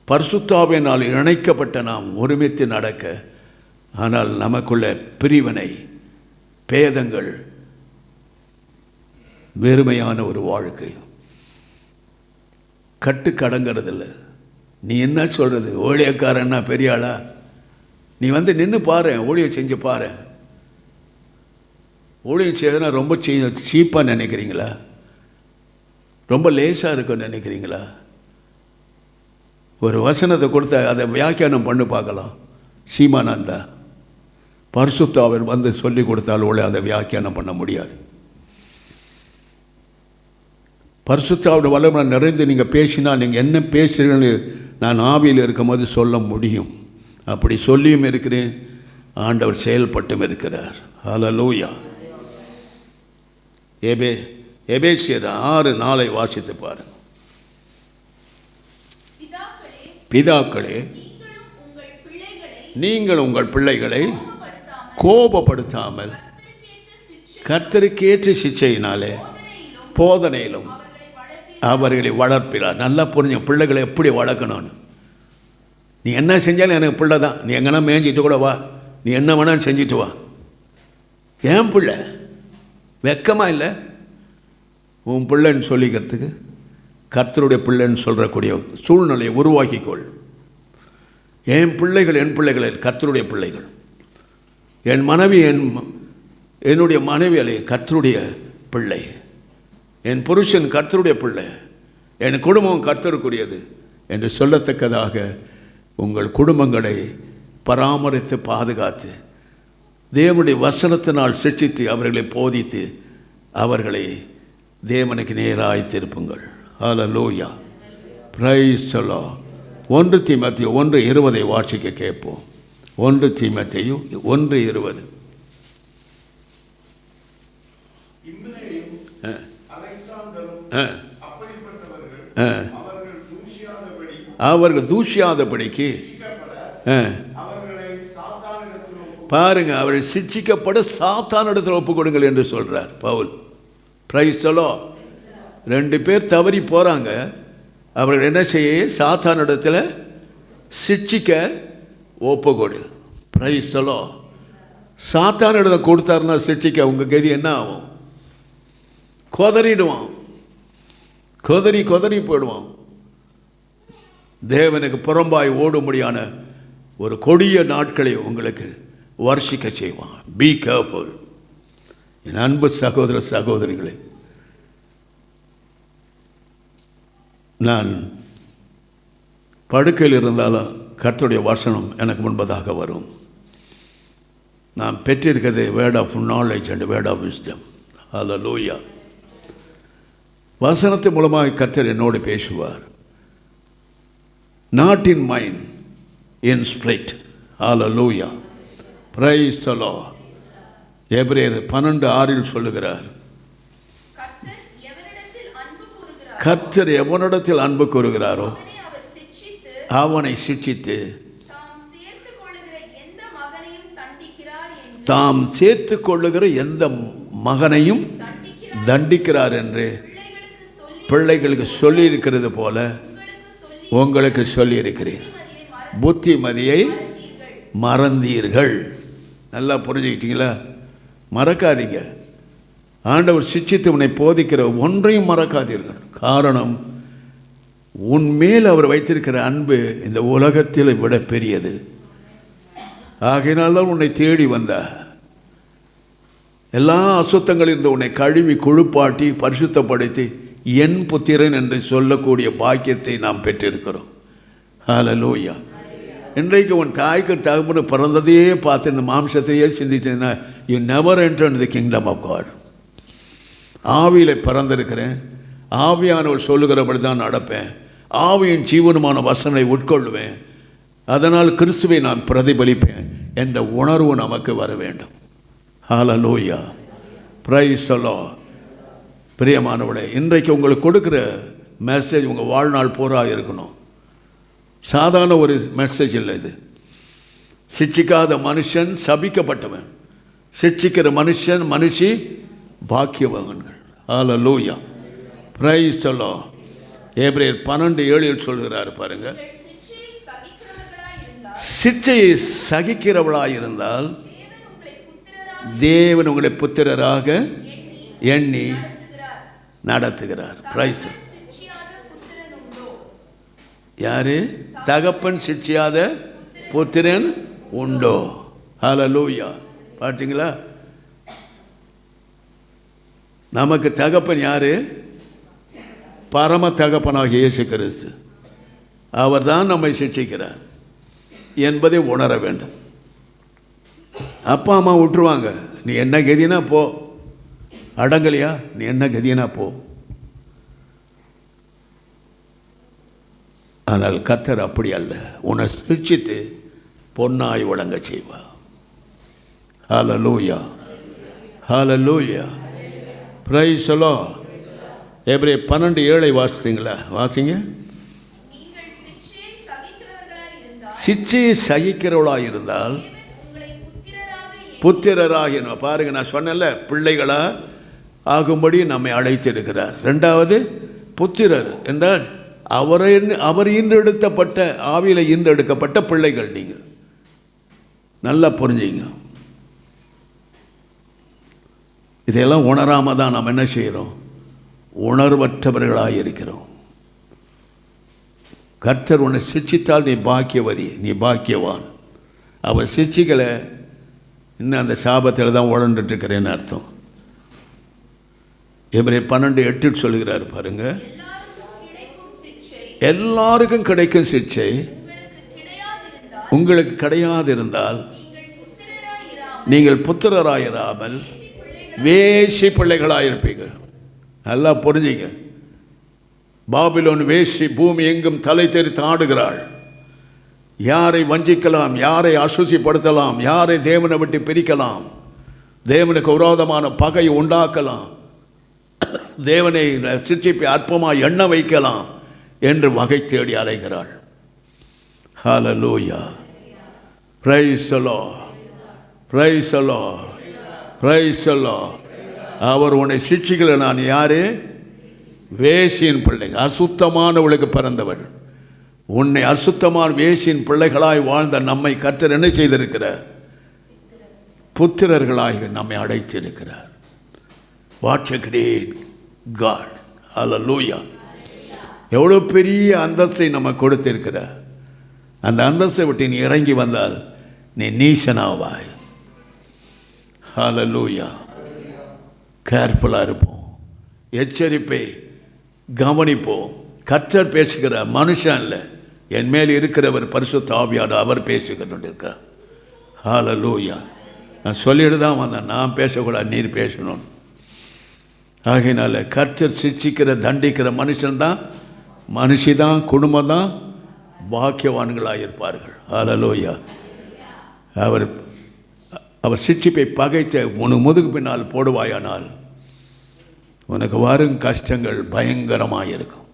பரிசுத்தாவினால் இணைக்கப்பட்ட நாம் ஒருமித்து நடக்க. ஆனால் நமக்குள்ள பிரிவினை, பேதங்கள், வெறுமையான ஒரு வாழ்க்கை, கட்டுக்கடங்கிறதில்லை. நீ என்ன சொல்கிறது? ஊழியக்காரன்னா பெரிய ஆளா? நீ வந்து நின்று பாரு, ஊழியம் செஞ்சு பாரு. ஊழியம் செய்யறதுனா ரொம்ப சீப்பாக நினைக்கிறீங்களா? ரொம்ப லேசாக இருக்குன்னு நினைக்கிறீங்களா? ஒரு வசனத்தை கொடுத்தா அதை வியாக்கியானம் பண்ணி பார்க்கலாம். சீமானந்தா பரிசுத்தாவின் வந்து சொல்லி கொடுத்தாலும் அதை வியாக்கியானம் பண்ண முடியாது. பரிசுத்தாவோட வல்லமை நிறைந்து நீங்கள் பேசினா நீங்கள் என்ன பேசுகிறீங்கன்னு நான் ஆவியில் இருக்கும்போது சொல்ல முடியும். அப்படி சொல்லியும் இருக்கிறேன், ஆண்டவர் செயல்பட்டும் இருக்கிறார். ஹல்லேலூயா. எபேசியர் 6:4 வாசித்து பாருங்கள். பிதாக்களே, நீங்கள் உங்கள் பிள்ளைகளை கோபப்படுத்தாமல் கர்த்தருக்கேற்ற சிட்சையினாலே போதனையிலும் அவர்களை வளர்ப்பிறார். நல்லா புரிஞ்சு, பிள்ளைகளை எப்படி வளர்க்கணும்னு. நீ என்ன செஞ்சாலும் எனக்கு பிள்ளை தான். நீ எங்கன்னா மேய்ஞ்சிட்டு கூட வா, நீ என்ன வேணாலும் செஞ்சுட்டு வா. ஏன் பிள்ளை? வெக்கமாக இல்லை? உன் பிள்ளைன்னு சொல்லிக்கிறதுக்கு கர்த்தருடைய பிள்ளைன்னு சொல்கிறக்கூடிய சூழ்நிலையை உருவாக்கிக்கொள். என் பிள்ளைகள் என் பிள்ளைகள் கர்த்தருடைய பிள்ளைகள். என் மனைவி என்னுடைய மனைவி கர்த்தருடைய பிள்ளை. என் புருஷன் கர்த்தருடைய பிள்ளை. என் குடும்பம் கர்த்தருக்குரியது என்று சொல்லத்தக்கதாக உங்கள் குடும்பங்களை பராமரித்து பாதுகாத்து தேவனுடைய வசனத்தினால் சிட்சித்து அவர்களை போதித்து அவர்களை தேவனுக்கு நேராய் திருப்புங்கள். ஹல்லேலூயா. Praise the Lord. 1 தீமோத்தேயு 1:20 வாசிக்க கேட்போம். 1 தீமோத்தேயு 1:20. அவர்கள் தூஷியாதபடிக்கு பாருங்க, அவர்கள் சிட்சிக்கப்பட சாத்தானிடத்தில் ஒப்பு கொடுங்கள் என்று சொல்றார் பவுல். Price the Lord. 2 பேர் தவறி போறாங்க. அவர்கள் என்ன செய்ய? சாத்தானிடத்தில் சிட்சிக்க ஒப்பு கொடு. Price the Lord. சாத்தான் இடத்தை கொடுத்தாருன்னா சிக்ஷிக்க உங்கள் கதி என்ன ஆகும்? கொதறிடுவான், கொதறி போயிடுவான். தேவனுக்கு புறம்பாய் ஓடும்படியான ஒரு கொடிய நாட்களை உங்களுக்கு வர்ஷிக்க செய்வான். Be careful. என் அன்பு சகோதர சகோதரிகளே, நான் படுக்கையில் இருந்தாலும் கர்த்தருடைய வசனம் எனக்கு முன்பதாக வரும். நான் பெற்றிருக்கிறது word of knowledge and word of wisdom. Hallelujah. வசனத்தின் மூலமாக கர்த்தர் என்னோடு பேசுவார். Not in mind, in spirit. Hallelujah. Praise the Lord. எபிரேயர் 12:6 சொல்லுகிறார், கர்த்தர் எவனிடத்தில் அன்பு கூறுகிறாரோ அவனை சிட்சித்து தாம் சேர்த்து கொள்ளுகிற எந்த மகனையும் தண்டிக்கிறார் என்று பிள்ளைகளுக்கு சொல்லியிருக்கிறது போல உங்களுக்கு சொல்லியிருக்கிறேன். புத்திமதியை மறந்தீர்கள். நல்லா புரிஞ்சுக்கிட்டீங்களா? மறக்காதீங்க. ஆண்டவர் சிட்சித்து உன்னை போதிக்கிற ஒன்றையும் மறக்காதீர்கள். காரணம், உன்மேல் அவர் வைத்திருக்கிற அன்பு இந்த உலகத்தில் விட பெரியது. ஆகையினால்தான் உன்னை தேடி வந்தார். எல்லா அசுத்தங்களிலிருந்து உன்னை கழுவி குழுப்பாட்டி பரிசுத்தப்படுத்தி என் புத்திரன் என்று சொல்லக்கூடிய பாக்கியத்தை நாம் பெற்றிருக்கிறோம். ஹல்லேலூயா. இன்றைக்கு உன் தாய்க்கு தகப்பனு பிறந்ததையே பார்த்து இந்த மாம்சத்தையே சிந்திச்சதுன்னா you never enter in the kingdom of God. ஆவியில் பிறந்திருக்கிறேன், ஆவியானவர் சொல்லுகிறபடி தான் நடப்பேன், ஆவியின் ஜீவனுமான வசனை உட்கொள்வேன், அதனால் கிறிஸ்துவை நான் பிரதிபலிப்பேன் என்ற உணர்வு நமக்கு வர வேண்டும். ஹல்லேலூயா. Praise the Lord. பிரியமானவர்களே, இன்றைக்கு உங்களுக்கு கொடுக்குற மெசேஜ் உங்கள் வாழ்நாள் பூரா இருக்கணும். சாதாரண ஒரு மெசேஜ் இல்லை இது. சிட்சிக்காத மனுஷன் சபிக்கப்பட்டவன், சிட்சிக்கிற மனுஷன் மனுஷி பாக்கியவான்கள். ஹல்லேலூயா. Praise the Lord. எபிரேயர் 12:7 சொல்கிறார் பாருங்க, சிட்சையை சகிக்கிறவளாயிருந்தால் தேவன் உங்களை புத்திரராக எண்ணி நடத்துகிறார். பிரைஸ். யாரு? தகப்பன் சிட்சியாத புத்திரன் உண்டோ? ஹல்லேலூயா. பார்த்தீங்களா? நமக்கு தகப்பன் யாரு? பரம தகப்பனாக இயேசு கிறிஸ்து. அவர் தான் நம்மை சிட்சிக்கிறார் என்பதை உணர வேண்டும். அப்பா அம்மா விட்டுருவாங்க, நீ என்ன கதினா போ, அடங்கலையா நீ என்ன கதினா போ. ஆனால் கர்த்தர் அப்படி அல்ல, உன்னை சிட்சித்து பொன்னாய் வழங்க செய்வார். Hallelujah. Hallelujah. Praise the Lord. எபிரேயர் 12:7 வாசித்தீங்களா? வாசிங்க. சிட்சையை சகிக்கிறவளாக இருந்தால் புத்திரராக. பாருங்க, நான் சொன்னேன்ல, பிள்ளைகளா ஆகும்படி நம்மை அழைத்திருக்கிறார். ரெண்டாவது புத்திரர் என்றால் அவர் ஈன்றெடுக்கப்பட்ட, ஆவியில் ஈன்றெடுக்கப்பட்ட பிள்ளைகள். நீங்கள் நல்லா புரிஞ்சுங்க. இதையெல்லாம் உணராமல் தான் நாம் என்ன செய்கிறோம்? உணர்வற்றவர்களாக இருக்கிறோம். கர்த்தர் உன்னை சிட்சித்தால் நீ பாக்கியவதி, நீ பாக்கியவான். அவர் சிட்சிக்கலை, இன்னும் அந்த சாபத்தில் தான் உழண்டுட்டு இருக்கிறேன்னு அர்த்தம். எபிரேயர் 12:8 சொல்கிறார் பாருங்க, எல்லாருக்கும் கிடைக்கும் சிட்சை உங்களுக்கு கிடையாது இருந்தால் நீங்கள் புத்திரராயிராமல் வேசி பிள்ளைகளாயிருப்பீர்கள். நல்லா புரிஞ்சிங்க. பாபிலோன் வேசி பூமி எங்கும் தலை தெரித்து ஆடுகிறாள். யாரை வஞ்சிக்கலாம், யாரை அசுசிப்படுத்தலாம், யாரை தேவனை விட்டு பிரிக்கலாம், தேவனுக்கு விரோதமான பகை உண்டாக்கலாம், தேவனை சிட்சிப்பை அற்பமாக எண்ண வைக்கலாம் என்று வகை தேடி அலைகிறாள். Hallelujah. Praise the Lord. Praise the Lord. Praise the Lord. அவர் உன்னை சிட்சிக்கல. நான் யாரு? வேசியின் பிள்ளை, அசுத்தமானவளுக்கு பிறந்தவள். உன்னை அசுத்தமான வேசியின் பிள்ளைகளாய் வாழ்ந்த நம்மை கர்த்தர் என்ன செய்திருக்கிறார்? புத்திரர்களாக நம்மை அழைத்திருக்கிறார். What a great God. Hallelujah. எவ்வளோ பெரிய அந்தஸ்தை நம்ம கொடுத்திருக்கிறார். அந்த அந்தஸ்தை விட்டு நீ இறங்கி வந்தால் நீ நீசனாவாய். ஹல்லேலூயா. கேர்ஃபுல்லாக இருப்போம், எச்சரிப்பை கவனிப்போம். கர்த்தர் பேசுகிறார், மனுஷன் இல்லை. என் மேல் இருக்கிறவர் பரிசுத்த ஆவியானவர், அவர் பேசிக்கிட்டு. ஹல்லேலூயா. நான் சொல்லிட்டு தான் வந்தேன், நான் பேசக்கூடாது, நீர் பேசணும். ஆகையினால கர்த்தர் சிட்சிக்கிற தண்டிக்கிற மனுஷன்தான், மனுஷிதான், குடும்பம் தான் பாக்கியவான்களாக இருப்பார்கள். ஹல்லேலூயா. அவர் சிட்சிப்பை பகைத்த உனக்கு முதுகு பின்னால் போடுவாயானால் உனக்கு வரும் கஷ்டங்கள் பயங்கரமாக இருக்கும்.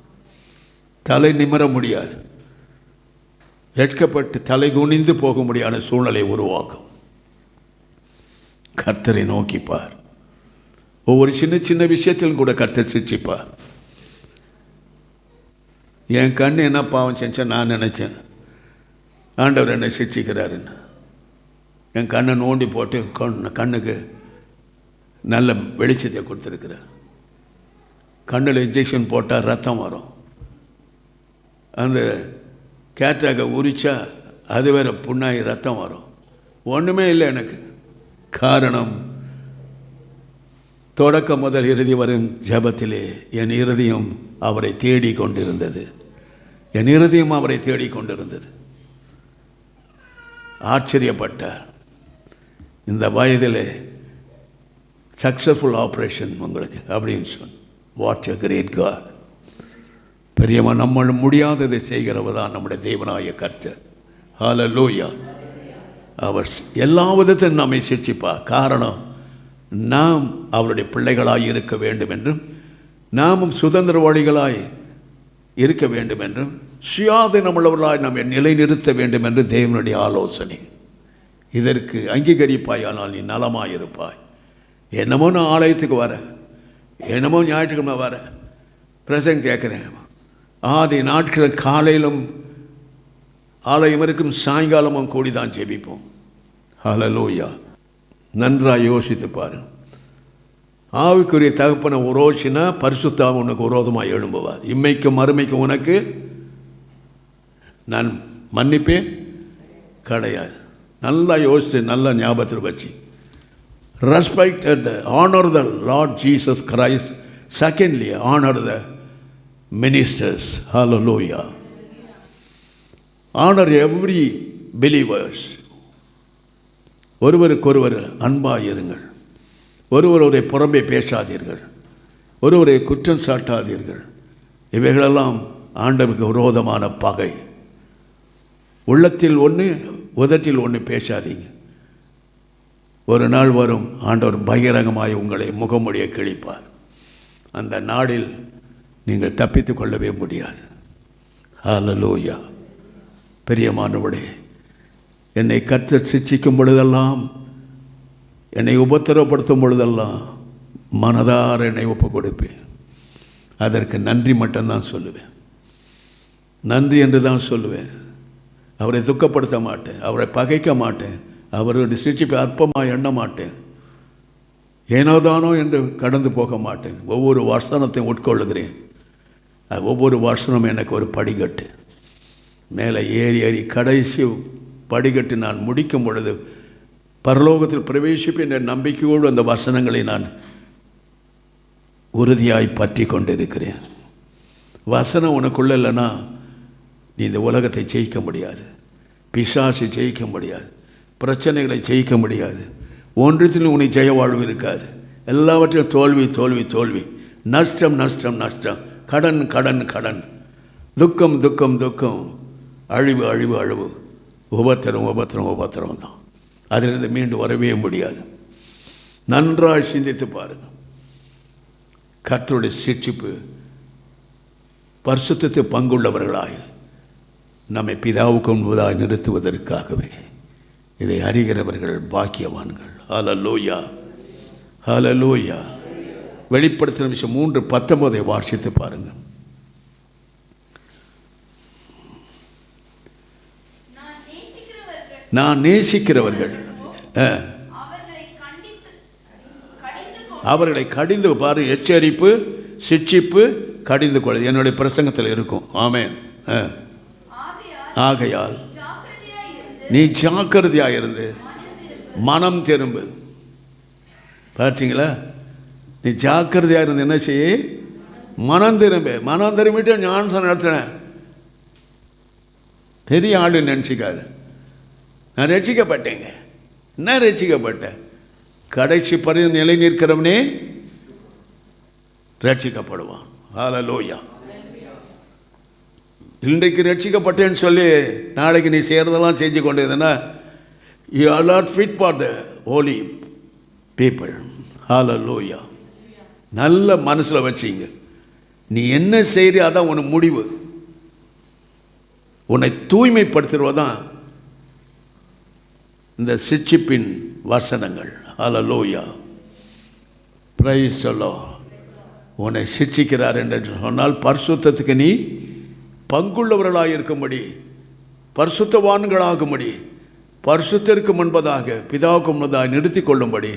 தலை நிமிர முடியாது, வெட்கப்பட்டு தலை குனிந்து போக முடியாத சூழ்நிலை உருவாக்கும். கர்த்தரை நோக்கிப்பார். ஒவ்வொரு சின்ன சின்ன விஷயத்திலும் கூட கர்த்தர் சிட்சிப்பார். என் கண் என்ன பாவம் செஞ்சேன் நான் நினச்சேன், ஆண்டவர் என்னை சிட்சிக்கிறாருன்னு. என் கண்ணை நோண்டி போட்டு கண்ணுக்கு நல்ல வெளிச்சத்தை கொடுத்துருக்கிறார். கண்ணில் இன்ஜெக்ஷன் போட்டால் ரத்தம் வரும். அந்த கேட்ராக்கை உரிச்சா அது வேறு புண்ணாகி ரத்தம் வரும். ஒன்றுமே இல்லை எனக்கு. காரணம், தொடக்கம் முதல் இறுதி வரும் ஜெபத்திலே என் இருதயம் அவரை தேடி கொண்டிருந்தது. என் இருதயம் அவரை தேடி கொண்டிருந்தது. ஆச்சரியப்பட்டார். இந்த வயதில் சக்ஸஸ்ஃபுல் ஆப்ரேஷன் உங்களுக்கு அப்படின்னு சொன்ன. What a great God. பெரியவன் நம்ம முடியாததை செய்கிறவர் தான் நம்முடைய தேவனாய கர்த்தர். ஹல்லேலூயா. அவர் எல்லா விதத்திலும் நம்மை சிட்சிப்பார். காரணம், நாம் அவருடைய பிள்ளைகளாய் இருக்க வேண்டும் என்றும் நாமும் சுதந்திரவாளிகளாய் இருக்க வேண்டும் என்றும் சுயாதீனம் உள்ளவர்களாய் நம்மை நிலைநிறுத்த வேண்டும் என்று தேவனுடைய ஆலோசனை. இதற்கு அங்கீகரிப்பாயானால் நீ நலமாயிருப்பாய். என்னமோ நான் ஆலயத்துக்கு வரேன், என்னமோ ஞாயிற்றுக்கிழமை வரேன், பிரசங்கம் கேட்குறேன். ஆதி நாட்கள் காலையிலும் ஆலயம் இருக்கும், சாயங்காலமும் கூடி தான் ஜெபிப்போம். ஹல்லேலூயா. நன்றாக யோசித்து பாரு. ஆவிக்குரிய தகப்பனை உரோசினா பரிசுத்தாவை உனக்கு விரோதமாக எழும்புவார். இம்மைக்கும் மறுமைக்கும் உனக்கு நான் மன்னிப்பேன் கிடையாது. நல்லா யோசித்து நல்லா ஞாபகத்தில் வச்சு respect the honor the Lord Jesus Christ. Secondly, honor the ministers. Hallelujah. Honor every believers. ஒருவருக்கொருவர் அன்பாக இருங்கள். ஒருவருடைய புறம்பே பேசாதீர்கள். ஒருவரை குற்றம் சாட்டாதீர்கள். இவைகளெல்லாம் ஆண்டவருக்கு விரோதமான பகை. உள்ளத்தில் ஒன்று, உதட்டில் ஒன்று பேசாதீங்க. ஒரு நாள் வரும், ஆண்டவர் பகிரங்கமாய் உங்களை முகமுடிய கிழிப்பார். அந்த நாளில் நீங்கள் தப்பித்து கொள்ளவே முடியாது. ஹல்லேலூயா. பெரியமானவர்களே, என்னை கர்த்தர் சிட்சிக்கும் பொழுதெல்லாம், என்னை உபத்திரப்படுத்தும் பொழுதெல்லாம் மனதார என்னை ஒப்பு கொடுப்பேன். அதற்கு நன்றி மட்டும்தான் சொல்லுவேன். நன்றி என்று தான் சொல்லுவேன். அவரை துக்கப்படுத்த மாட்டேன், அவரை பகைக்க மாட்டேன், அவருடைய சிட்சிப்பை அற்பமாக எண்ண மாட்டேன், ஏனோதானோ என்று கடந்து போக மாட்டேன். ஒவ்வொரு வசனத்தையும் உட்கொள்ளுகிறேன். ஒவ்வொரு வசனமும் எனக்கு ஒரு படிக்கட்டு. மேலே ஏறி ஏறி கடைசி படிக்கட்டு நான் முடிக்கும் பொழுது பரலோகத்தில் பிரவேசிப்பேன் என்ற நம்பிக்கையோடு அந்த வசனங்களை நான் உறுதியாய் பற்றி கொண்டிருக்கிறேன். வசனம் உனக்குள்ள இல்லைன்னா நீ இந்த உலகத்தை ஜெயிக்க முடியாது, பிசாசை ஜெயிக்க முடியாது, பிரச்சனைகளை ஜெயிக்க முடியாது. ஒன்றத்திலும் உனக்கு ஜெய வாழ்வு இருக்காது. எல்லாவற்றையும் தோல்வி தோல்வி தோல்வி, நஷ்டம் நஷ்டம் நஷ்டம், கடன் கடன் கடன், துக்கம் துக்கம் துக்கம், அழிவு அழிவு அழிவு, உபத்திரம் உபத்திரம் உபத்திரம் தான். அதிலிருந்து மீண்டு வரவே முடியாது. நன்றாக சிந்தித்து பாருங்கள். கர்த்தருடைய சிட்சிப்பு பரிசுத்தத்தை பங்குள்ளவர்களாய் நம்மை பிதாவுக்கு முன்பதாக நிறுத்துவதற்காகவே. இதை அறிகிறவர்கள் பாக்கியவான்கள். ஹல்லேலூயா. ஹல்லேலூயா. வெளிப்படுத்தின விஷயம் 3:19 வாசித்து பாருங்கள். நான் நேசிக்கிறவர்கள் அவர்களை கடிந்து பாரு. எச்சரிப்பு, சிட்சிப்பு, கடிந்து கொள் என்னுடைய பிரசங்கத்தில் இருக்கும். ஆமென். ஆகையால் நீ ஜாக்கிரதையாக இருந்து மனம் திரும்பு. பார்த்தீங்களா? நீ ஜாக்கிரதையாக இருந்து என்ன செய்ய? மனம் திரும்பு. மனம் திரும்பிட்டு ஞானசனம் நடத்துனேன், பெரிய ஆளு நினச்சிக்காது. நான் ரட்சிக்கப்பட்டேங்க. என்ன ரட்சிக்கப்பட்டேன்? கடைசி பரிந்து நிலை நிற்கிறவனே ரட்சிக்கப்படுவான். ஹல்லேலூயா. இன்றைக்கு ரட்சிக்கப்பட்டேன்னு சொல்லி நாளைக்கு நீ செய்கிறதெல்லாம் செஞ்சு கொண்டு இருந்தனா, you are not fit for the holy people. Hallelujah. நல்ல மனசில் வச்சிங்க. நீ என்ன செய்கிற அதான் உனக்கு முடிவு. உன்னை தூய்மைப்படுத்துவதான் இந்த சிட்சிப்பின் வசனங்கள். ஹல்லேலூயா. Praise the Lord. உன்னை சிட்சிக்கிறார் என்று சொன்னால் பரிசுத்தத்துக்கு நீ பங்குள்ளவர்களாக இருக்கும்படி, பரிசுத்தவான்களாகும்படி, பரிசுத்தருக்கு முன்பதாக பிதாவுக்கு முன்பதாக நிறுத்தி கொள்ளும்படி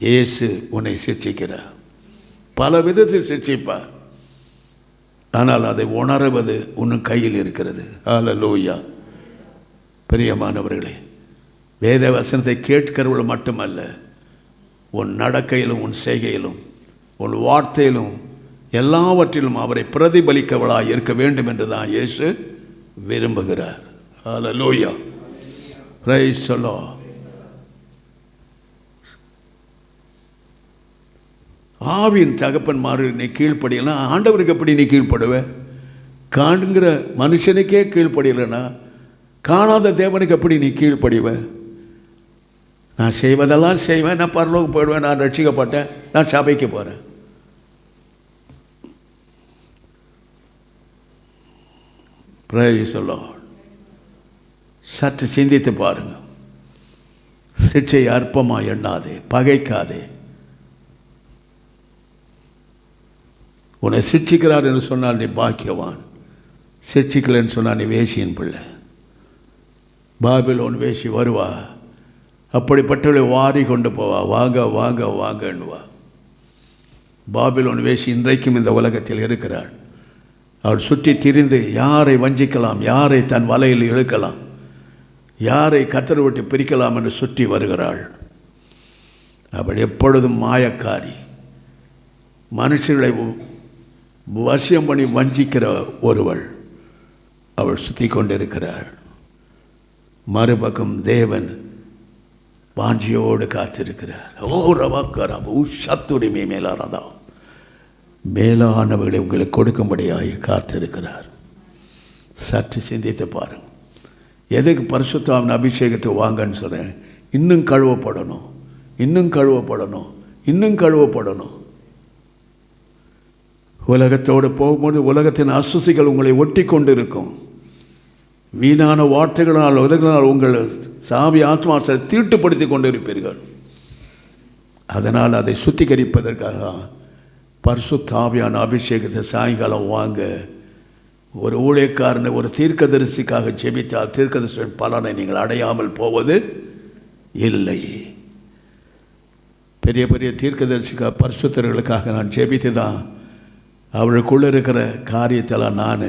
இயேசு உன்னை சிட்சிக்கிறார். பல விதத்தில் சிட்சிப்பார். ஆனால் அதை உணர்வது உன் கையில் இருக்கிறது. ஹல்லேலூயா. பிரியமானவர்களே, வேத வசனத்தை கேட்கிறவர்கள் மட்டுமல்ல, உன் நடக்கையிலும் உன் செய்கையிலும் உன் வார்த்தையிலும் எல்லாவற்றிலும் அவரை பிரதிபலிக்கவளாக இருக்க வேண்டும் என்று தான் இயேசு விரும்புகிறார். ஹல்லேலூயா. Praise the Lord. ஆவியின் தகப்பன்மாரு நீ கீழ்ப்படியலாம். ஆண்டவருக்கு எப்படி நீ கீழ்ப்படுவ? காண்கிற மனுஷனுக்கே கீழ்ப்படியலைன்னா காணாத தேவனுக்கு எப்படி நீ கீழ்ப்படிவ? நான் செய்வதெல்லாம் செய்வேன், நான் பரலோகம் போயிடுவேன், நான் ரட்சிக்கப்பட்டேன், நான் சபைக்கு போகிறேன். Price the Lord. சற்று சிந்தித்து பாருங்க. சிட்சை அற்பமாக எண்ணாதே, பகைக்காதே. உன்னை சிட்சிக்கிறார் என்று சொன்னால் நீ பாக்கியவான். சிட்சிக்கலைன்னு சொன்னால் நீ வேசியின் பிள்ளை. பாபிலோன் வேசி வருவா, அப்படிப்பட்டவளை வாரி கொண்டு போவா. வாங்க வாங்க வாங்கன்னுவா. பாபிலோன் வேசி இன்றைக்கும் இந்த உலகத்தில் இருக்கிறாள். அவள் சுற்றி திரிந்து யாரை வஞ்சிக்கலாம், யாரை தன் வலையில் இழுக்கலாம், யாரை கத்தரை விட்டு பிரிக்கலாம் என்று சுற்றி வருகிறாள். அவள் எப்பொழுதும் மாயக்காரி. மனுஷர்களை வசியம் பண்ணி வஞ்சிக்கிற ஒருவள் அவள் சுற்றி கொண்டிருக்கிறாள். மறுபக்கம் தேவன் வாஞ்சியோடு காத்திருக்கிறார். சத்துரிமை மேலானதா மேலானவர்களை உங்களுக்கு கொடுக்கும்படியாக காத்திருக்கிறார். சற்று சிந்தித்து பாருங்கள். எதுக்கு பரிசுத்தாவின் அபிஷேகத்தை வாங்கன்னு சொல்கிறேன்? இன்னும் கழுவப்படணும், இன்னும் கழுவப்படணும், இன்னும் கழுவப்படணும். உலகத்தோடு போகும்போது உலகத்தின் அசுசிகள் உங்களை ஒட்டி கொண்டு இருக்கும். வீணான வார்த்தைகளால் உதவினால் உங்கள் சாவி ஆத்மாசை தீட்டுப்படுத்தி கொண்டு இருப்பீர்கள். அதனால் அதை சுத்திகரிப்பதற்காக பரிசுத்த ஆவியான அபிஷேகத்தை சாயங்காலம் வாங்க. ஒரு ஊழியக்காரனை ஒரு தீர்க்கதரிசிக்காக ஜெபித்தால் தீர்க்கதரிசியின் பலனை நீங்கள் அடையாமல் போவது இல்லை. பெரிய பெரிய தீர்க்கதரிசிக்காக பரிசுத்தர்களுக்காக நான் ஜெபித்து தான் அவளுக்குள்ளே இருக்கிற காரியத்தெல்லாம் நான்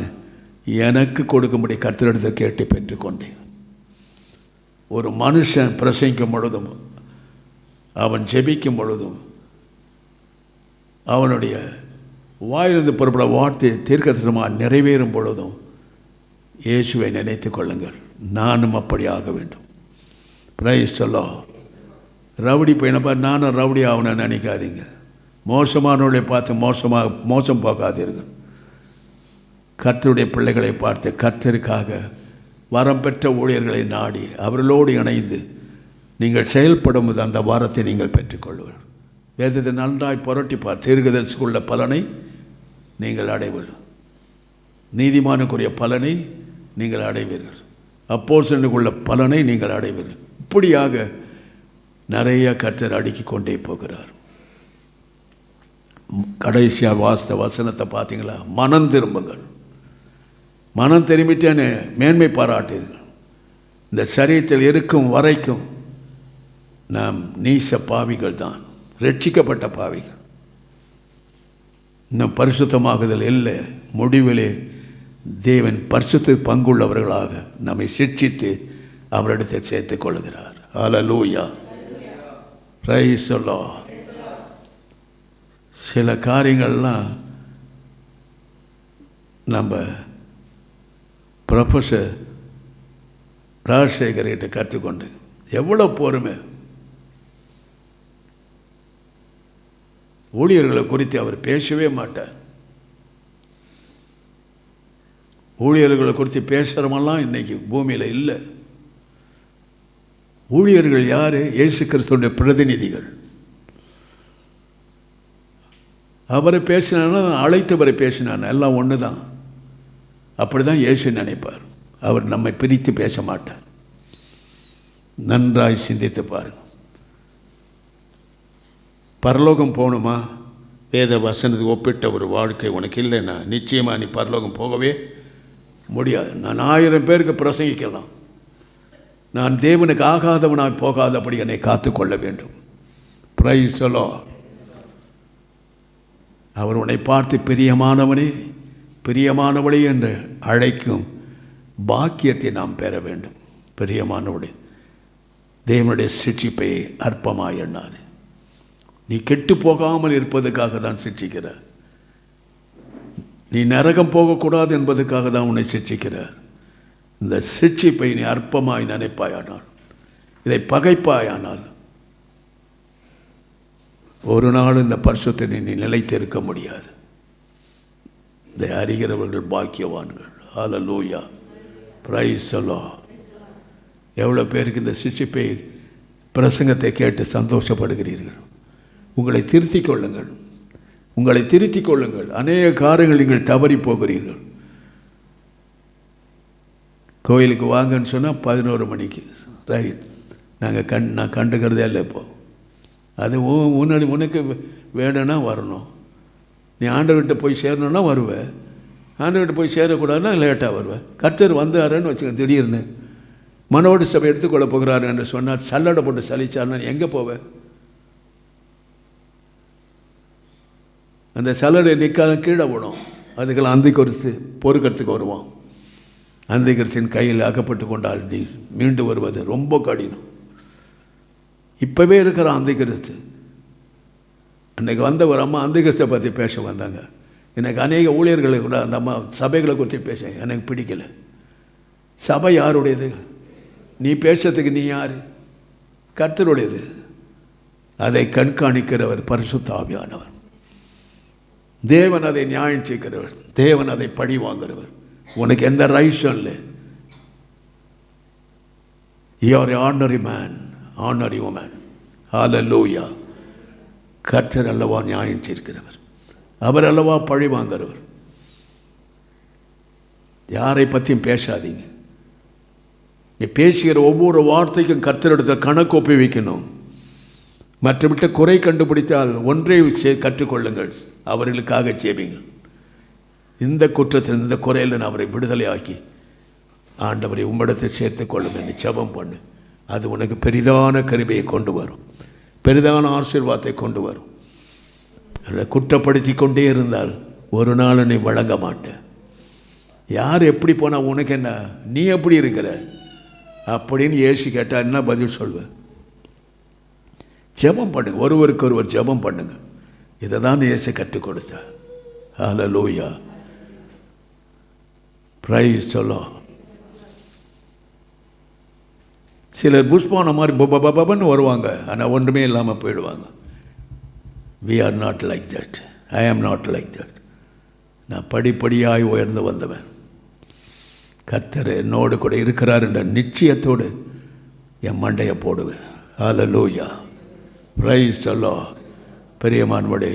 எனக்கு கொடுக்கும்படி கர்த்தரிடத்தை கேட்டு பெற்றுக்கொண்டேன். ஒரு மனுஷன் பிரசங்கிக்கும் பொழுதும் அவன் ஜெபிக்கும் பொழுதும் அவனுடைய வாயிலிருந்து புறப்பட வார்த்தை தீர்க்கதரிசனமாக நிறைவேறும் பொழுதும் இயேசுவை நினைத்து கொள்ளுங்கள். நானும் அப்படி ஆக வேண்டும். Price the Lord. ரவுடி பையனப்பா நானும் ரவுடி ஆகணும்னு நினைக்காதீங்க. மோசமானவர்களை பார்த்து மோசம் போகாதீர்கள். கர்த்தருடைய பிள்ளைகளை பார்த்து கர்த்தருக்காக வரம் பெற்ற ஊழியர்களை நாடி அவர்களோடு இணைந்து நீங்கள் செயல்படும் போது அந்த வாரத்தை நீங்கள் பெற்றுக்கொள்வீர்கள். வேதத்தை நன்றாய் புரட்டிப்பார். தீர்க்கதரிசிக்குள்ள பலனை நீங்கள் அடைவீர்கள். நீதிமானுக்குரிய பலனை நீங்கள் அடைவீர்கள். அப்போஸ்தலனுக்குள்ள பலனை நீங்கள் அடைவீர்கள். இப்படியாக நிறைய கர்த்தர் அடுக்கி கொண்டே போகிறார். கடைசியாக வாஸ்த வசனத்தை பார்த்தீங்களா? மனம் திரும்புங்கள். மனம் திரும்பிட்டேன்னு மேன்மை பாராட்டுங்கள். இந்த சரீரத்தில் இருக்கும் வரைக்கும் நாம் நீச பாவிகள் தான். ரட்சிக்கப்பட்ட பாவிகள். இன்னும் பரிசுத்தமாகுதல் இல்லை. முடிவிலே தேவன் பரிசுத்த பங்குள்ளவர்களாக நம்மை சிட்சித்து அவரிடத்தை சேர்த்துக் கொள்கிறார். ஹல்லேலூயா, பிரைஸ் தி லார்ட். சில காரியங்கள்லாம் நம்ம ப்ரொஃபஸர் ராஜசேகர்கிட்ட கற்றுக்கொண்டு எவ்வளோ பொறுமை. ஊழியர்களை குறித்து அவர் பேசவே மாட்டார். ஊழியர்களை குறித்து பேசுகிறவெல்லாம் இன்னைக்கு பூமியில் இல்லை. ஊழியர்கள் யார்? இயேசு கிறிஸ்துவின் பிரதிநிதிகள். அவரை பேசினாலும் அழைத்தவரை பேசினான், எல்லாம் ஒன்று தான். அப்படி தான் இயேசு நினைப்பார். அவர் நம்மை பிரித்து பேச மாட்டார். நன்றாய் சிந்தித்து பாருங்கள். பரலோகம் போகணுமா? வேத வசனத்துக்கு ஒப்பிட்ட ஒரு வாழ்க்கை உனக்கு இல்லைன்னா நிச்சயமாக நீ பரலோகம் போகவே முடியாது. நான் 1000 பேருக்கு பிரசங்கிக்கலாம். நான் தேவனுக்கு ஆகாதவனாய் போகாதபடி என்னை காத்துக்கொள்ள வேண்டும். Price the Lord. அவர் உன்னை பார்த்து பிரியமானவனே பிரியமானவளே என்று அழைக்கும் பாக்கியத்தை நாம் பெற வேண்டும். பிரியமானவளே, தேவனுடைய சிட்சிப்பை அற்பமாய் எண்ணாது. நீ கெட்டு போகாமல் இருப்பதற்காக தான் சிட்சிக்கிறார். நீ நரகம் போகக்கூடாது என்பதற்காக தான் உன்னை சிட்சிக்கிறார். இந்த சிட்சிப்பை நீ அற்பமாய் நினைப்பாயானால், இதை பகைப்பாயானால், ஒரு நாள் இந்த பரிசுத்தை நீ நிலைத்திருக்க முடியாது. இதை அறிகிறவர்கள் பாக்கியவான்கள். Hallelujah, praise the Lord. எவ்வளோ பேருக்கு இந்த சிட்சிப்பை பிரசங்கத்தை கேட்டு சந்தோஷப்படுகிறீர்கள்? உங்களை திருத்திக் கொள்ளுங்கள், உங்களை திருத்திக் கொள்ளுங்கள். அநேக காரியங்கள் நீங்கள் தவறி போகிறீர்கள். கோயிலுக்கு வாங்கன்னு சொன்னால் 11 மணிக்கு, ரைட், நான் கண்டுக்கிறதே இல்லை. இப்போ அது உனக்கு வேணும்னா வரணும். நீ ஆண்டவர்கிட்ட போய் சேரணுன்னா வருவேன். ஆண்டவர்கிட்ட போய் சேரக்கூடாதுன்னா லேட்டாக வருவேன். கர்த்தர் வந்தாருன்னு வச்சுக்க, திடீர்னு மனோடு சபை எடுத்துக்கொள்ள போகிறாரு என்று சொன்னால் சல்லடை போட்டு சலிச்சாருன்னா எங்கே போவேன்? அந்த சல்லடை நிற்காத கீழே விடும். அதுக்கெல்லாம் அந்திகரிசி பொறுக்கிறதுக்கு வருவான். அந்திகரிசின் கையில் அகப்பட்டு கொண்டால் நீ மீண்டு வருவது ரொம்ப கடினம். இப்போவே இருக்கிற அந்திகரிசி. அன்றைக்கி வந்த ஒரு அம்மா அந்திகரிசத்தை பற்றி பேச வந்தாங்க. எனக்கு அநேக ஊழியர்களை கூட அந்த அம்மா சபைகளை குறித்து பேச எனக்கு பிடிக்கலை. சபை யாருடையது? நீ பேசுறதுக்கு நீ யார்? கர்த்தருடையது. அதை கண்காணிக்கிறவர் பரிசுத்த ஆவியானவர். தேவன் அதை நியாயம் செய்கிறவர். தேவன் அதை பழி வாங்குகிறவர். உனக்கு எந்த ரைட்ஸும் இல்லை. You are ordinary man, ordinary woman. Hallelujah. கர்த்தர் அல்லவா நியாயம் செய்கிறவர். அவர் அல்லவா பழி வாங்குகிறவர். யாரை பற்றியும் பேசாதீங்க. நீ பேசுகிற ஒவ்வொரு வார்த்தைக்கும் கர்த்தரிடத்தில் கணக்கு ஒப்புவிக்கணும். மற்றவிட்ட குறை கண்டுபிடித்தால் ஒன்றை கற்றுக்கொள்ளுங்கள், அவர்களுக்காக செய்வீங்கள். இந்த குற்றத்தில் இந்த குறையில் அவரை விடுதலை ஆக்கி ஆண்டவரை உம்மிடத்தை சேர்த்து கொள்ளும் என்று ஜெபம் பண்ணு. அது உனக்கு பெரிதான கிருபையை கொண்டு வரும், பெரிதான ஆசீர்வாதத்தை கொண்டு வரும். அதை குற்றப்படுத்தி கொண்டே இருந்தால் ஒரு நாள் நீ வழங்க மாட்டேன். யார் எப்படி போனால் உனக்கு என்ன, நீ எப்படி இருக்கிற அப்படின்னு இயேசு கேட்டால் என்ன பதில் சொல்வேன்? ஜெபம் பண்ணுங்க, ஒருவருக்கு ஒருவர் ஜெபம் பண்ணுங்க. இதை தான் இயேசு கற்றுக் கொடுத்தார். Hallelujah, praise the Lord. சிலர் புஷ்பான மாதிரி பபன்னு வருவாங்க, ஆனால் ஒன்றுமே இல்லாமல் போயிடுவாங்க. We are not like that. I am not like that. நான் படிப்படியாய் உயர்ந்து வந்தவன். கர்த்தர் என்னோடு கூட இருக்கிறார் என்ற நிச்சயத்தோடு என் மண்டையை போடுவேன். ஹல்லேலூயா, பிரைஸ் தி லார்ட். பெரியமான்வடே,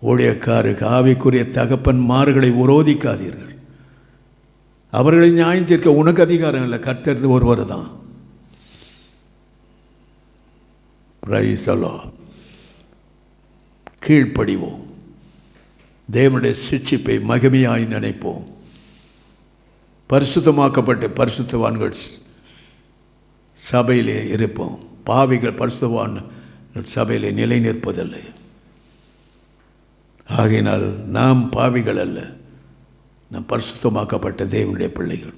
ஊழியக்காருக்கு ஆவிக்குரிய தகப்பன்மார்களை விரோதிக்காதீர்கள். அவர்களை நியாயம் தீர்க்க உனக்கு அதிகாரம் இல்லை, கர்த்தர் ஒருவர் தான். Price the Lord. கீழ்ப்படிவோம், தேவனுடைய சிட்சிப்பை மகிமையாய் நினைப்போம். பரிசுத்தமாக்கப்பட்டு பரிசுத்தவான்கள் சபையிலே இருப்போம். பாவிகள் பரிசுத்தவான் சபையிலே நிலை நிற்பதில்லை. ஆகையினால் நாம் பாவிகள் அல்ல, நாம் பரிசுத்தமாக்கப்பட்ட தேவனுடைய பிள்ளைகள்.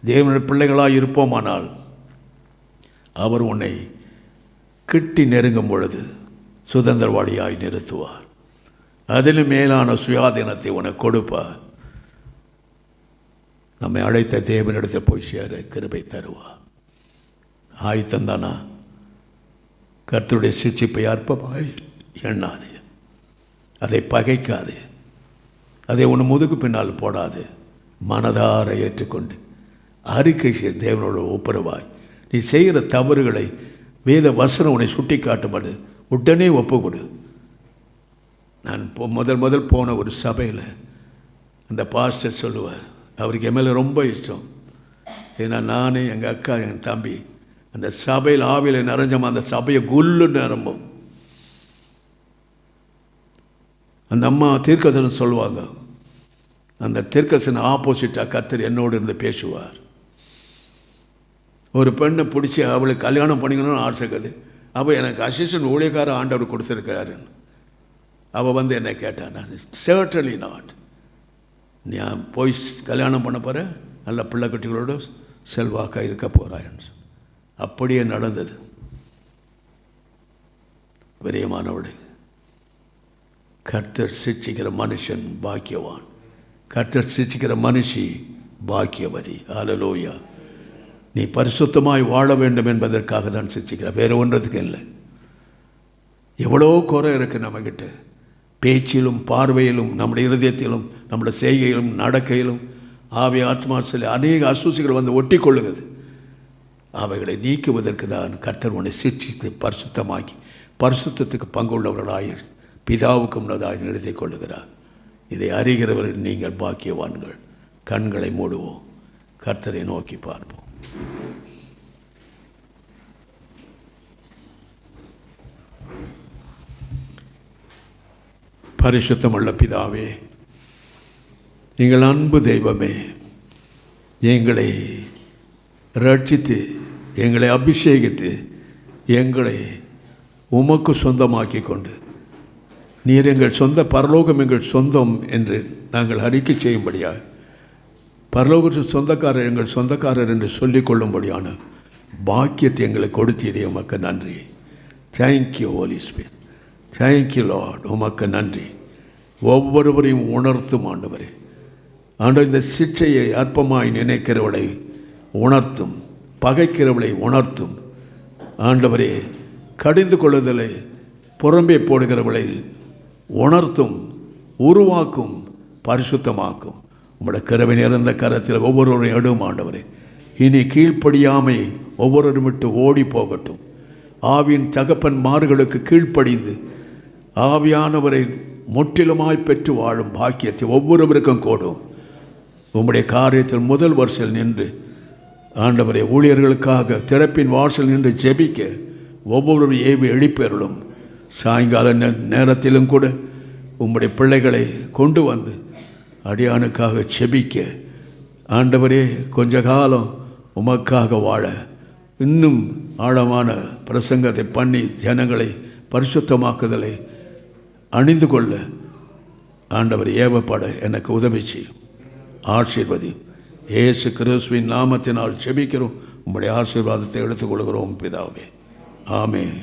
தேவனுடைய பிள்ளைகளாக இருப்போமானால் அவர் உன்னை கிட்டி நெருங்கும் பொழுது சுதந்திரவாளியாய் நிறுத்துவார். அதிலும் மேலான சுயாதீனத்தை உனக்கு கொடுப்பார். நம்மை அழைத்த தேவனிடத்தில் போய் சேர கிருபை தருவார். ஆயத்தந்தானா? கர்த்தருடைய சிட்சிப்பை அற்பமாய் எண்ணாதே, அதை பகைக்காதே, அதை உன் முதுகு பின்னால் போடாது. மனதார ஏற்றுக்கொண்டு அறிக்கை தேவனோட ஒப்புரவாய் நீ செய்கிற தவறுகளை வேத வசனம் உன்னை சுட்டி காட்டும்படி உடனே ஒப்புக்கொடு. நான் முதல் போன ஒரு சபையில் அந்த பாஸ்டர் சொல்லுவார், அவருக்கு என் மேலே ரொம்ப இஷ்டம். ஏன்னா நானே, எங்கள் அக்கா, என் தம்பி அந்த சபையில் ஆவியில் நிறைஞ்சோம். அந்த சபையை குல்லு நிரம்பும். அந்த அம்மா தீர்க்கதரிசனம் சொல்லுவாங்க. அந்த தீர்க்கதரிசன ஆப்போசிட்டாக கர்த்தர் என்னோடு இருந்து பேசுவார். ஒரு பெண்ணை பிடிச்சி அவளுக்கு கல்யாணம் பண்ணிக்கணும்னு ஆசைக்குது. அவள் எனக்கு அசிஸ்டன்ட் ஊழியக்கார ஆண்டவர் கொடுத்துருக்கிறாருன்னு அவள் வந்து என்னை கேட்டான். நான் சர்டன்லி நாட். நீ போய் கல்யாணம் பண்ண போகிற, நல்ல பிள்ளை குட்டிகளோடு செல்வாக்காக இருக்க போகிறான்னு. அப்படியே நடந்தது. பிரியமானவளே, கர்த்தர் சிட்சிக்கிற மனுஷன் பாக்கியவான், கர்த்தர் சிட்சிக்கிற மனுஷி பாக்கியவதி. ஹல்லேலூயா. நீ பரிசுத்தமாய் வாழ வேண்டும் என்பதற்காக தான் சிட்சிக்கிறார், வேறு ஒன்றதுக்கு இல்லை. எவ்வளோ குறை இருக்குது நம்மக்கிட்ட, பேச்சிலும் பார்வையிலும் நம்முடைய இருதயத்திலும் நம்முடைய செய்கையிலும் நடக்கையிலும் ஆவி ஆத்மா சில அநேக அசூசிகள் வந்து ஒட்டி கொள்ளுகிறது. அவைகளை நீக்குவதற்கு தான் கர்த்தர் உன்னை சிட்சித்து பரிசுத்தமாக்கி பரிசுத்தத்துக்கு பங்குள்ளவர்களாய் பிதாவுக்கு முன்னதாய் நிறுத்திக் கொள்ளுகிறார். இதை அறிகிறவர்கள் நீங்கள் பாக்கியவான்கள். கண்களை மூடுவோம், கர்த்தரை நோக்கி பார்ப்போம். பரிசுத்தமுள்ள பிதாவே, எங்கள் அன்பு தெய்வமே, எங்களை ரட்சித்து எங்களை அபிஷேகித்து எங்களை உமக்கு சொந்தமாக்கி கொண்டு நீர் எங்கள் சொந்த பரலோகம் எங்கள் சொந்தம் என்று நாங்கள் அறிக்கை செய்யும்படியாக, பரலோகத்தின் சொந்தக்காரர் எங்கள் சொந்தக்காரர் என்று சொல்லிக்கொள்ளும்படியான பாக்கியத்தை எங்களுக்கு கொடுத்தீரே, உமக்கு நன்றி. Thank you Holy Spirit, thank you Lord. உமக்கு நன்றி. ஒவ்வொருவரையும் உணர்த்தும் ஆண்டவரே. ஆண்டவர், இந்த சிட்சையை அற்பமாய் நினைக்கிறவளை உணர்த்தும், பகைக்கிறவளை உணர்த்தும் ஆண்டவரே. கடிந்து கொள்ளுதலை புறம்பே போடுகிறவளை உணர்த்தும், உருவாக்கும், பரிசுத்தமாக்கும். உங்களுடைய கிருபை நிறைந்த கரத்தில் ஒவ்வொருவரையும் எடும் ஆண்டவரே. இனி கீழ்ப்படியாமை ஒவ்வொருவரும் விட்டு ஓடி போகட்டும். ஆவியின் தகப்பன்மார்களுக்கு கீழ்ப்படிந்து ஆவியானவரை முற்றிலுமாய் பெற்று வாழும் பாக்கியத்தை ஒவ்வொருவருக்கும் கூடும். உம்முடைய காரியத்தில் முதல் வருஷத்தில் நின்று ஆண்டவரை ஊழியர்களுக்காக திறப்பின் வாசல் நின்று ஜெபிக்க ஒவ்வொருவரும் ஏவி எழுப்பெறலும். சாயங்கால நேரத்திலும் கூட உம்முடைய பிள்ளைகளை கொண்டு வந்து அடியானுக்காக ஜெபிக்க ஆண்டவரே, கொஞ்ச காலம் உமக்காக வாழ இன்னும் ஆழமான பிரசங்கத்தை பண்ணி ஜனங்களை பரிசுத்தமாக்குதலை அணிந்து கொள்ள ஆண்டவர் ஏவப்பட எனக்கு உதவி செய்யும். ஆசீர்வதி. இயேசு கிறிஸ்துவின் நாமத்தினால் ஜெபிக்கிறோம். உம்முடைய ஆசீர்வாதத்தை எடுத்துக்கொள்கிறோம் பிதாவே. ஆமென்.